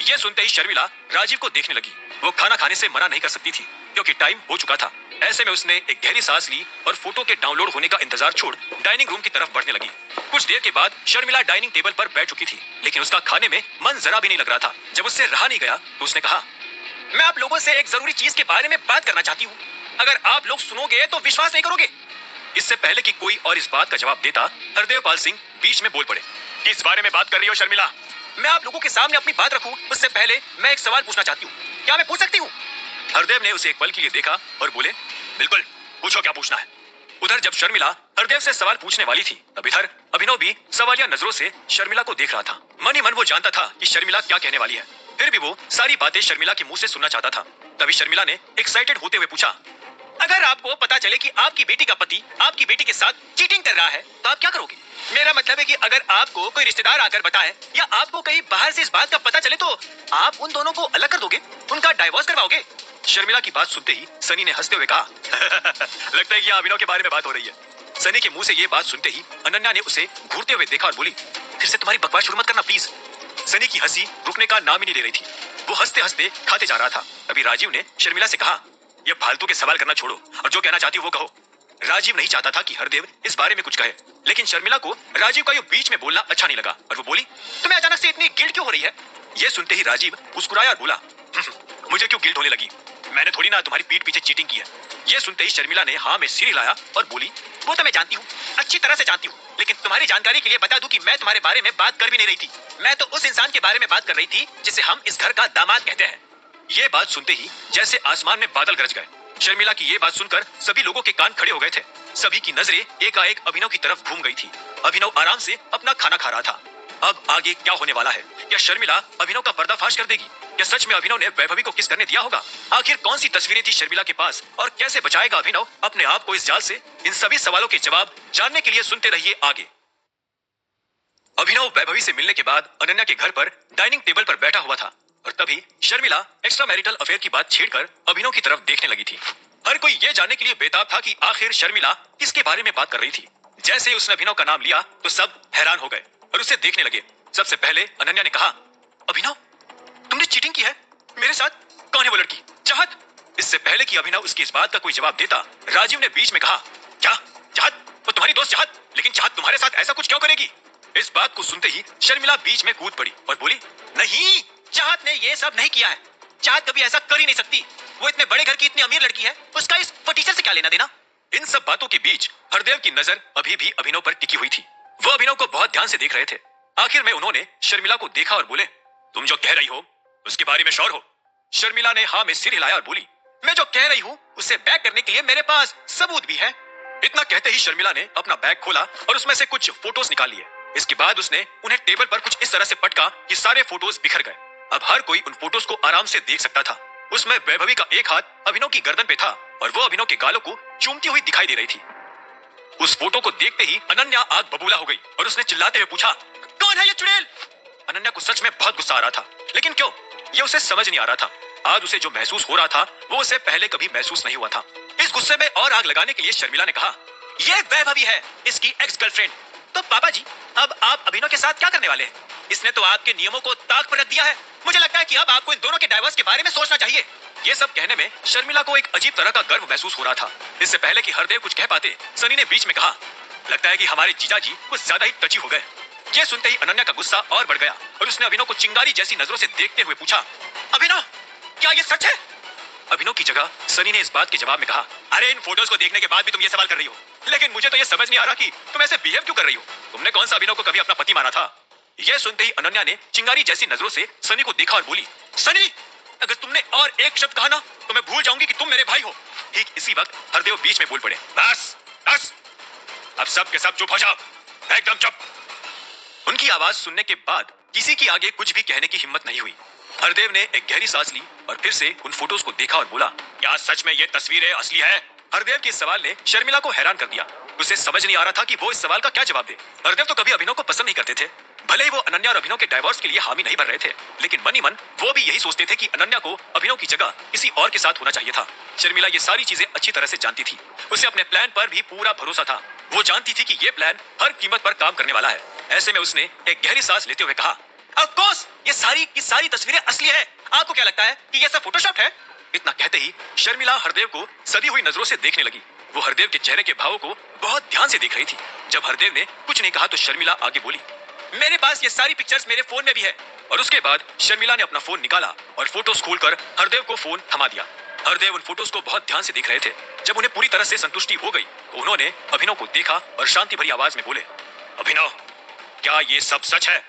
Speaker 1: यह सुनते ही शर्मिला राजीव को देखने लगी। वो खाना खाने से मना नहीं कर सकती थी क्योंकि टाइम हो चुका था। ऐसे में उसने एक गहरी सांस ली और फोटो के डाउनलोड होने का इंतजार छोड़ डाइनिंग रूम की तरफ बढ़ने लगी। कुछ देर के बाद शर्मिला डाइनिंग टेबल पर बैठ चुकी थी, लेकिन उसका खाने में मन जरा भी नहीं लग रहा था। जब उससे रहा नहीं गया तो उसने कहा, मैं आप लोगों से एक जरूरी चीज के बारे में बात करना चाहती हूँ। अगर आप लोग सुनोगे तो विश्वास नहीं करोगे। इससे पहले कि कोई और इस बात का जवाब देता, हरदेवपाल सिंह बीच में बोल पड़े। किस बारे में बात कर रही हो शर्मिला? मैं आप लोगों के सामने अपनी बात रखूं उससे पहले मैं एक सवाल पूछना चाहती हूँ। क्या मैं पूछ सकती हूँ? हरदेव ने उसे एक पल के लिए देखा और बोले, बिल्कुल, पूछो क्या पूछना है। उधर जब शर्मिला हरदेव से सवाल पूछने वाली थी, तब इधर अभिनव भी सवालिया नजरों से शर्मिला को देख रहा था। मन ही मन वो जानता था कि शर्मिला क्या कहने वाली है, फिर भी वो सारी बातें शर्मिला के मुंह से सुनना चाहता था। तभी शर्मिला ने एक्साइटेड होते हुए पूछा, अगर आपको पता चले कि आपकी बेटी का पति आपकी बेटी के साथ चीटिंग कर रहा है तो आप क्या करोगे? मेरा मतलब है कि अगर आपको कोई रिश्तेदार आकर बताए या आपको कहीं बाहर से इस बात का पता चले तो आप उन दोनों को अलग कर दोगे, उनका डाइवोर्स करवाओगे? शर्मिला की बात सुनते ही सनी ने हंसते हुए कहा लगता है कि अभिनव के बारे में बात हो रही है। सनी के मुंह से ये बात सुनते ही अनन्या ने उसे घूरते हुए देखा और बोली, फिर से तुम्हारी बकवास शुरू मत करना प्लीज। सनी की हंसी रुकने का नाम ही नहीं ले रही थी। वो हंसते हंसते खाते जा रहा था। अभी राजीव ने शर्मिला से कहा, ये फालतू के सवाल करना छोड़ो और जो कहना चाहती हो वो कहो। राजीव नहीं चाहता था कि हरदेव इस बारे में कुछ कहे, लेकिन शर्मिला को राजीव का ये बीच में बोलना अच्छा नहीं लगा और वो बोली, तुम्हें अचानक से इतनी गिल्ट क्यों हो रही है? ये सुनते ही राजीव मुस्कुराया और बोला, मुझे क्यों गिल्ट होने लगी? मैंने थोड़ी ना तुम्हारी पीठ पीछे चीटिंग की है। ये सुनते ही शर्मिला ने हाँ में सिर हिलाया और बोली, वो तो मैं जानती हूँ, अच्छी तरह से जानती हूँ, लेकिन तुम्हारी जानकारी के लिए बता दूं कि मैं तुम्हारे बारे में बात कर भी नहीं रही थी। मैं तो उस इंसान के बारे में बात कर रही थी जिसे हम इस घर का दामाद कहते हैं। ये बात सुनते ही जैसे आसमान में बादल गरज गए। शर्मिला की ये बात सुनकर सभी लोगों के कान खड़े हो गए थे। सभी की नजरें एकाएक अभिनव की तरफ घूम गई थी। अभिनव आराम से अपना खाना खा रहा था। अब आगे क्या होने वाला है? क्या शर्मिला अभिनव का पर्दाफाश कर देगी? क्या सच में अभिनव ने वैभवी को किस करने दिया होगा? आखिर कौन सी तस्वीरें थी शर्मिला के पास और कैसे बचाएगा अभिनव अपने आप को इस जाल से? इन सभी सवालों के जवाब जानने के लिए सुनते रहिए आगे। अभिनव वैभवी से मिलने के बाद अनन्या के घर पर डाइनिंग टेबल पर बैठा हुआ था और तभी शर्मिला एक्स्ट्रा मैरिटल अफेयर की बात छेड़कर अभिनव की तरफ देखने लगी थी। हर कोई ये जानने के लिए बेताब था कि आखिर शर्मिला किसके बारे में बात कर रही थी। जैसे उसने अभिनव का नाम लिया तो सब हैरान हो गए और उसे देखने लगे। सबसे पहले अनन्या ने कहा, अभिनव तुमने चीटिंग की है मेरे साथ? कौन है वो लड़की? चाहत? इससे पहले कि अभिनव उसकी इस बात का कोई जवाब देता, राजीव ने बीच में कहा, क्या चाहत? वो तुम्हारी दोस्त चाहत? लेकिन चाहत तुम्हारे साथ ऐसा कुछ क्यों करेगी? इस बात को सुनते ही शर्मिला बीच में कूद पड़ी और बोली, नहीं, चाहत ने ये सब नहीं किया है। चाहत कभी ऐसा कर ही नहीं सकती। वो इतने बड़े घर की इतनी अमीर लड़की है, उसका इस फटीचर से क्या लेना देना? इन सब बातों के बीच हरदेव की नजर अभी भी अभिनव पर टिकी हुई थी। वो अभिनव को बहुत ध्यान से देख रहे थे। आखिर में उन्होंने शर्मिला को देखा और बोले, तुम जो कह रही हो उसके बारे में श्योर हो? शर्मिला ने हाँ में सिर हिलाया और बोली, मैं जो कह रही हूँ उसे बैक करने के लिए मेरे पास सबूत भी है। इतना कहते ही शर्मिला ने अपना बैग खोला और उसमें से कुछ फोटोज निकाल लिए। इसके बाद उसने उन्हें टेबल पर कुछ इस तरह से पटका कि सारे फोटोज बिखर गए। अब हर कोई उन फोटोज को आराम से देख सकता था। उसमें वैभवी का एक हाथ अभिनव की गर्दन पे था और वो अभिनव के गालों को चूमती हुई दिखाई दे रही थी। उस फोटो को देखते ही अनन्या आग बबूला हो गई और उसने चिल्लाते हुए पूछा, कौन है ये चुड़ैल? अनन्या को सच में बहुत गुस्सा आ रहा था, लेकिन क्यों, ये उसे समझ नहीं आ रहा था। आज उसे जो महसूस हो रहा था वो उसे पहले कभी महसूस नहीं हुआ था। इस गुस्से में और आग लगाने के लिए शर्मिला ने कहा, ये वैभवी है, इसकी एक्स गर्लफ्रेंड। तो पापा जी, अब आप अभिनव के साथ क्या करने वाले हैं? इसने तो आपके नियमों को ताक पर रख दिया है। मुझे लगता है कि अब आपको इन दोनों के डाइवोर्स के बारे में सोचना चाहिए। ये सब कहने में शर्मिला को एक अजीब तरह का गर्व महसूस हो रहा था। इससे पहले कि हरदेव कुछ कह पाते, सनी ने बीच में कहा, लगता है कि हमारे जीजाजी कुछ ज्यादा ही टची हो गए। ये सुनते ही अनन्या का गुस्सा और बढ़ गया और उसने अभिनव को चिंगारी जैसी नजरों से देखते हुए पूछा, अभिनव क्या ये सच है? अभिनव की जगह सनी ने इस बात के जवाब में कहा, अरे इन फोटोज को देखने के बाद भी तुम ये सवाल कर रही हो, लेकिन मुझे तो ये समझ नहीं आ रहा कि तुम ऐसे बिहेव क्यों कर रही हो। तुमने कौन सा अभिनव को कभी अपना पति माना था? यह सुनते ही अनन्या ने चिंगारी जैसी नजरों से सनी को देखा और बोली, सनी अगर तुमने और एक शब्द कहा ना तो मैं भूल जाऊंगी कि तुम मेरे भाई हो। ठीक इसी वक्त हरदेव बीच में बोल पड़े, बस बस, अब सब के सब चुप हो जाओ, एकदम चुप। उनकी आवाज सुनने के बाद किसी की आगे कुछ भी कहने की हिम्मत नहीं हुई। हरदेव ने एक गहरी सांस ली और फिर से उन फोटोज को देखा और बोला, क्या सच में ये तस्वीरें असली है? हरदेव के सवाल ने शर्मिला को हैरान कर दिया। उसे समझ नहीं आ रहा था कि वो इस सवाल का क्या जवाब दे। हरदेव तो कभी अभिनव को पसंद नहीं करते थे। भले ही वो अनन्या और अभिनव के डाइवोर्स के लिए हामी नहीं भर रहे थे, लेकिन मन ही मन वो भी यही सोचते थे कि अनन्या को अभिनव की जगह किसी और के साथ होना चाहिए था। शर्मिला ये सारी चीजें अच्छी तरह से जानती थी। उसे अपने प्लान पर भी पूरा भरोसा था। वो जानती थी कि ये प्लान हर कीमत पर काम करने वाला है। ऐसे में उसने एक गहरी सांस लेते हुए कहा, ऑफ कोर्स ये सारी की सारी तस्वीरें असली है। आपको क्या लगता है कि ये सब फोटोशॉप है? इतना कहते ही शर्मिला हरदेव को सदी हुई नजरों से देखने लगी। वो हरदेव के चेहरे के भावों को बहुत ध्यान से देख रही थी। जब हरदेव ने कुछ नहीं कहा तो शर्मिला आगे बोली, मेरे पास ये सारी पिक्चर्स मेरे फोन में भी है। और उसके बाद शर्मिला ने अपना फोन निकाला और फोटोज खोलकर हरदेव को फोन थमा दिया। हरदेव उन फोटोज को बहुत ध्यान से देख रहे थे। जब उन्हें पूरी तरह से संतुष्टि हो गई तो उन्होंने अभिनव को देखा और शांति भरी आवाज में बोले, अभिनव क्या ये सब सच है?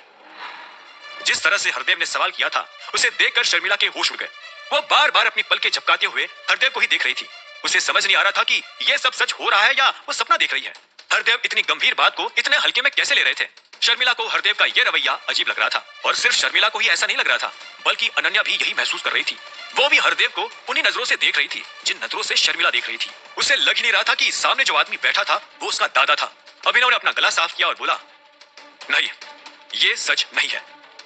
Speaker 1: जिस तरह से हरदेव ने सवाल किया था उसे देखकर शर्मिला के होश उड़ गए। वो बार बार अपनी पलकें झपकाते हुए हरदेव को ही देख रही थी। उसे समझ नहीं आ रहा था कि ये सब सच हो रहा है या वो सपना देख रही है। हरदेव इतनी गंभीर बात को इतने हल्के में कैसे ले रहे थे? शर्मिला को हरदेव का ये रवैया अजीब लग रहा था और सिर्फ शर्मिला को ही ऐसा नहीं लग रहा था, बल्कि अनन्या भी यही महसूस कर रही थी। वो भी हरदेव को उन्हीं नजरों से देख रही थी जिन नजरों से शर्मिला देख रही थी। उसे लग ही नहीं रहा था कि सामने जो आदमी बैठा था वो उसका दादा था। अभिनव ने अपना गला साफ किया और बोला, नहीं, ये सच नहीं है।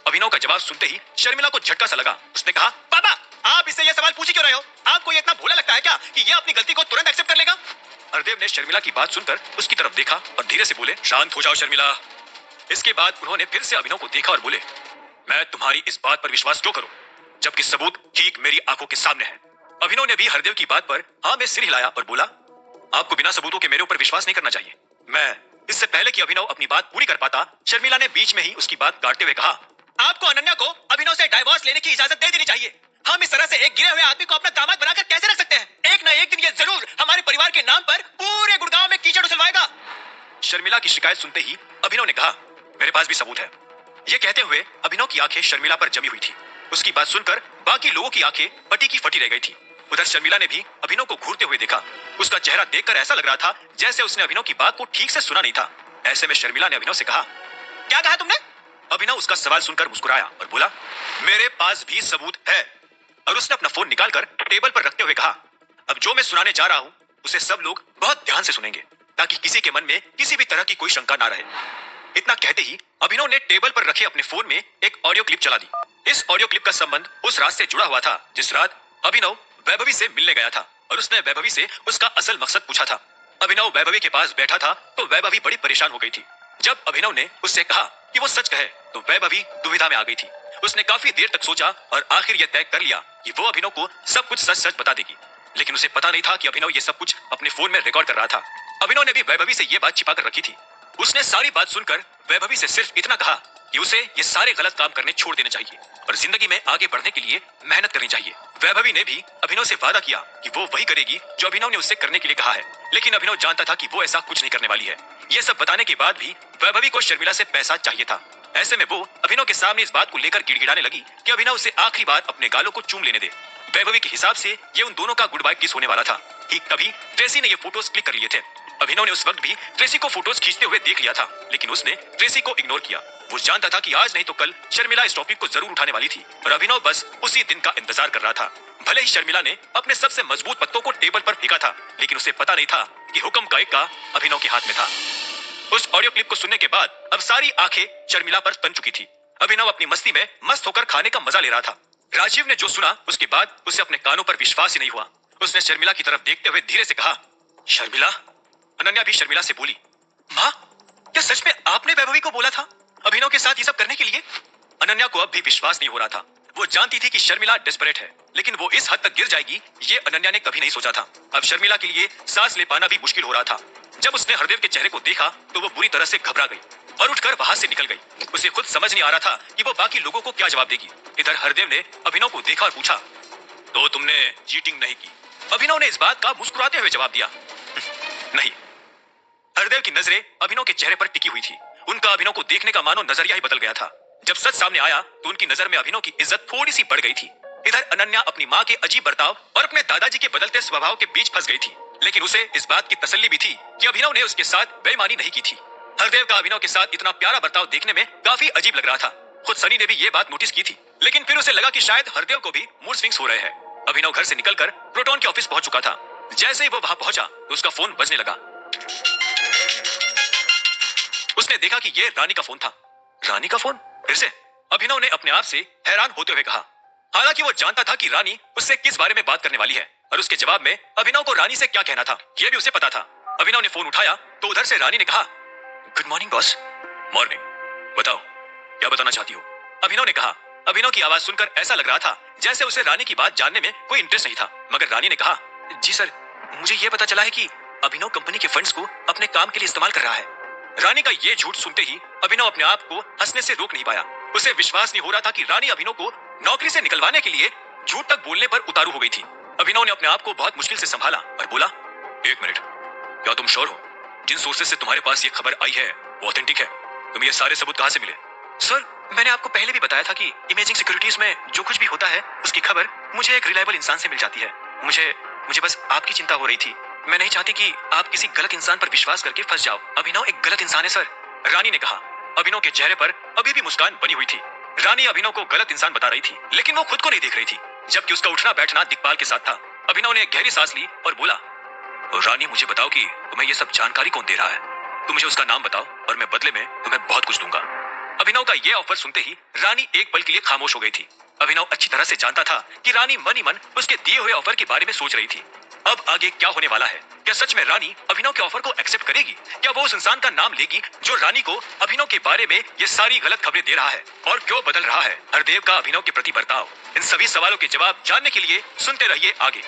Speaker 1: अभिनव का जवाब सुनते ही शर्मिला को झटका सा लगा। उसने कहा, पापा, आप इससे ये सवाल पूछ क्यों रहे हो? आपको ये इतना भोला लगता है क्या कि ये अपनी गलती को तुरंत एक्सेप्ट कर लेगा? हरदेव ने शर्मिला की बात सुनकर उसकी तरफ देखा और धीरे से बोले, शांत हो जाओ शर्मिला। इसके बाद उन्होंने फिर से अभिनव को देखा और बोले, मैं तुम्हारी इस बात पर विश्वास क्यों करूं जबकि सबूत ठीक मेरी आंखों के सामने है। अभिनव ने भी हरदेव की बात पर हाँ में सिर हिलाया और बोला, आपको बिना सबूतों के मेरे ऊपर विश्वास नहीं करना चाहिए। मैं इससे पहले कि अभिनव अपनी बात पूरी कर पाता, शर्मिला ने बीच में ही उसकी बात काटते हुए कहा, आपको अनन्या को अभिनव से डाइवोर्स लेने की इजाजत दे देनी चाहिए। हम इस तरह से एक गिरे हुए आदमी को अपना दामाद बनाकर कैसे रख सकते हैं? एक ना एक दिन ये जरूर हमारे परिवार के नाम पर पूरे गुड़गांव में कीचड़ उछलवाएगा। शर्मिला की शिकायत सुनते ही अभिनव ने कहा, मेरे पास भी सबूत है। ये कहते हुए अभिनव की आंखें शर्मिला पर जमी हुई थी। उसकी बात सुनकर बाकी लोगों की आंखें फटी की फटी रह गई थी। उधर शर्मिला ने भी अभिनव को घूरते हुए देखा। उसका चेहरा देखकर ऐसा लग रहा था जैसे उसने अभिनव की बात को ठीक से सुना नहीं था। ऐसे में शर्मिला ने अभिनव से कहा, क्या कहा तुमने? अभिनव उसका सवाल सुनकर मुस्कुराया और बोला, मेरे पास भी सबूत है। और उसने अपना फोन निकालकर टेबल पर रखते हुए कहा, अब जो मैं सुनाने जा रहा हूं उसे सब लोग बहुत ध्यान से सुनेंगे ताकि किसी के मन में किसी भी तरह की कोई शंका ना रहे। इतना कहते ही अभिनव ने टेबल पर रखे अपने फोन में एक ऑडियो क्लिप चला दी। इस ऑडियो क्लिप का संबंध उस रात से जुड़ा हुआ था जिस रात अभिनव वैभवी से मिलने गया था और उसने वैभवी से उसका असल मकसद पूछा था। अभिनव वैभवी के पास बैठा था तो वैभवी बड़ी परेशान हो गई थी। जब अभिनव ने उससे कहा कि वो सच कहे तो वैभवी दुविधा में आ गई थी। उसने काफी देर तक सोचा और आखिर यह तय कर लिया कि वो अभिनव को सब कुछ सच सच बता देगी। लेकिन उसे पता नहीं था कि अभिनव ये सब कुछ अपने फोन में रिकॉर्ड कर रहा था। अभिनव ने भी वैभवी से ये बात छिपा कर रखी थी। उसने सारी बात सुनकर वैभवी से सिर्फ इतना कहा कि उसे ये सारे गलत काम करने छोड़ देने चाहिए और जिंदगी में आगे बढ़ने के लिए मेहनत करनी चाहिए। वैभवी ने भी अभिनव से वादा किया कि वो वही करेगी जो अभिनव ने उससे करने के लिए कहा है। लेकिन अभिनव जानता था कि वो ऐसा कुछ नहीं करने वाली है। ये सब बताने के बाद भी वैभवी को शर्मिला से पैसा चाहिए था। ऐसे में वो अभिनव के सामने इस बात को लेकर गिड़गिड़ाने लगी कि अभिनव उसे आखिरी बार अपने गालों को चूम लेने दे। वैभवी के हिसाब से ये उन दोनों का गुड बाय किस होने वाला था कि कभी ट्रेसी ने ये फोटोज क्लिक कर लिए थे। अभिनव ने उस वक्त भी ट्रेसी को फोटोज खींचते हुए देख लिया था, लेकिन उसने ट्रेसी को इग्नोर किया। वो जानता था कि आज नहीं तो कल शर्मिला इस टॉपिक को जरूर उठाने वाली थी और अभिनव बस उसी दिन का इंतजार कर रहा था। भले ही शर्मिला ने अपने सबसे मजबूत पत्तों को टेबल पर फेंका था, लेकिन उसे पता नहीं था कि हुक्म का इक्का अभिनव के हाथ में था। उस ऑडियो क्लिप को सुनने के बाद अब सारी आंखें शर्मिला पर तन चुकी थी। अभिनव अपनी मस्ती में मस्त होकर खाने का मजा ले रहा था। राजीव ने जो सुना उसके बाद उसे अपने कानों पर विश्वास ही नहीं हुआ। उसने शर्मिला की तरफ देखते हुए धीरे से कहा, शर्मिला। अनन्या भी शर्मिला से बोली, माँ, क्या सच में आपने वैभवी को बोला था अभिनव के साथ ये सब करने के लिए? अनन्या को अब भी विश्वास नहीं हो रहा था। वो जानती थी कि शर्मिला डेस्परेट है, लेकिन वो इस हद तक गिर जाएगी ये अनन्या ने कभी नहीं सोचा था। अब शर्मिला के लिए सांस ले पाना भी मुश्किल हो रहा था। जब उसने हरदेव के चेहरे को देखा तो वो बुरी तरह से घबरा गई और उठकर वहां से निकल गई। उसे खुद समझ नहीं आ रहा था कि वो बाकी लोगों को क्या जवाब देगी। इधर हरदेव ने अभिनव को देखा और पूछा, तो तुमने चीटिंग नहीं की? अभिनव ने इस बात का मुस्कुराते हुए जवाब दिया, नहीं। हरदेव की नजरें अभिनव के चेहरे पर टिकी हुई थी। उनका अभिनव को देखने का मानो नजरिया ही बदल गया था। जब सच सामने आया तो उनकी नजर में अभिनव की इज्जत थोड़ी सी बढ़ गई थी। इधर अनन्या अपनी माँ के अजीब बर्ताव और अपने दादाजी के बदलते स्वभाव के बीच फंस गई थी, लेकिन उसे इस बात की तसल्ली भी थी कि अभिनव ने उसके साथ बेईमानी नहीं की थी। हरदेव का अभिनव के साथ इतना प्यारा बर्ताव देखने में काफी अजीब लग रहा था। खुद सनी ने भी ये बात नोटिस की थी, लेकिन फिर उसे लगा कि शायद हरदेव को भी मूड स्विंग्स हो रहे हैं। अभिनव घर से निकलकर प्रोटॉन के ऑफिस पहुंच चुका था। जैसे ही वो वहां पहुंचा तो उसका फोन बजने लगा। उसने देखा कि ये रानी का फोन था। रानी का फोन? फिर से? अभिनव ने अपने आप से हैरान होते हुए कहा। हालांकि वो जानता था कि रानी उससे किस बारे में बात करने वाली है और उसके जवाब में अभिनव को रानी से क्या कहना था यह भी उसे पता था। अभिनव ने फोन उठाया तो उधर से रानी ने कहा, गुड मॉर्निंग बॉस। मॉर्निंग। बताओ क्या बताना चाहती हो? अभिनव ने कहा। अभिनव की आवाज सुनकर ऐसा लग रहा था जैसे उसे रानी की बात जानने में कोई इंटरेस्ट नहीं था, मगर रानी ने कहा, जी सर, मुझे यह पता चला है कि अभिनव कंपनी के फंड्स को अपने काम के लिए इस्तेमाल कर रहा है। रानी का ये झूठ सुनते ही अभिनव अपने आप को हंसने से रोक नहीं पाया। उसे विश्वास नहीं हो रहा था कि रानी अभिनव को नौकरी से निकलवाने के लिए झूठ तक बोलने पर उतारू हो गई थी। अभिनव ने अपने आप को बहुत मुश्किल से संभाला और बोला, एक मिनट, क्या तुम श्योर हो जिन सोर्सेज से तुम्हारे पास ये खबर आई है वो ऑथेंटिक है? तुम्हें ये सारे सबूत कहां से मिले? सर, मैंने आपको पहले भी बताया था कि इमेजिंग सिक्योरिटीज में जो कुछ भी होता है उसकी खबर मुझे एक रिलायबल इंसान से मिल जाती है। मुझे बस आपकी चिंता हो रही थी। मैं नहीं चाहती कि आप किसी गलत इंसान पर विश्वास करके फंस जाओ। अभिनव एक गलत इंसान है सर, रानी ने कहा। अभिनव के चेहरे पर अभी भी मुस्कान बनी हुई थी। रानी अभिनव को गलत इंसान बता रही थी, लेकिन वो खुद को नहीं देख रही थी। जबकि उसका उठना बैठना दिक्पाल के साथ था। अभिनव ने गहरी सांस ली और बोला, रानी मुझे बताओ कि तुम्हें ये सब जानकारी कौन दे रहा है? तुम मुझे उसका नाम बताओ और मैं बदले में तुम्हें बहुत कुछ दूंगा। अभिनव का ये ऑफर सुनते ही रानी एक पल के लिए खामोश हो गई थी। अभिनव अच्छी तरह से जानता था कि रानी मन ही मन उसके दिए हुए ऑफर के बारे में सोच रही थी। अब आगे क्या होने वाला है? क्या सच में रानी अभिनव के ऑफर को एक्सेप्ट करेगी? क्या वो उस इंसान का नाम लेगी जो रानी को अभिनव के बारे में ये सारी गलत खबरें दे रहा है? और क्यों बदल रहा है हरदेव का अभिनव के प्रति बर्ताव? इन सभी सवालों के जवाब जानने के लिए सुनते रहिए आगे।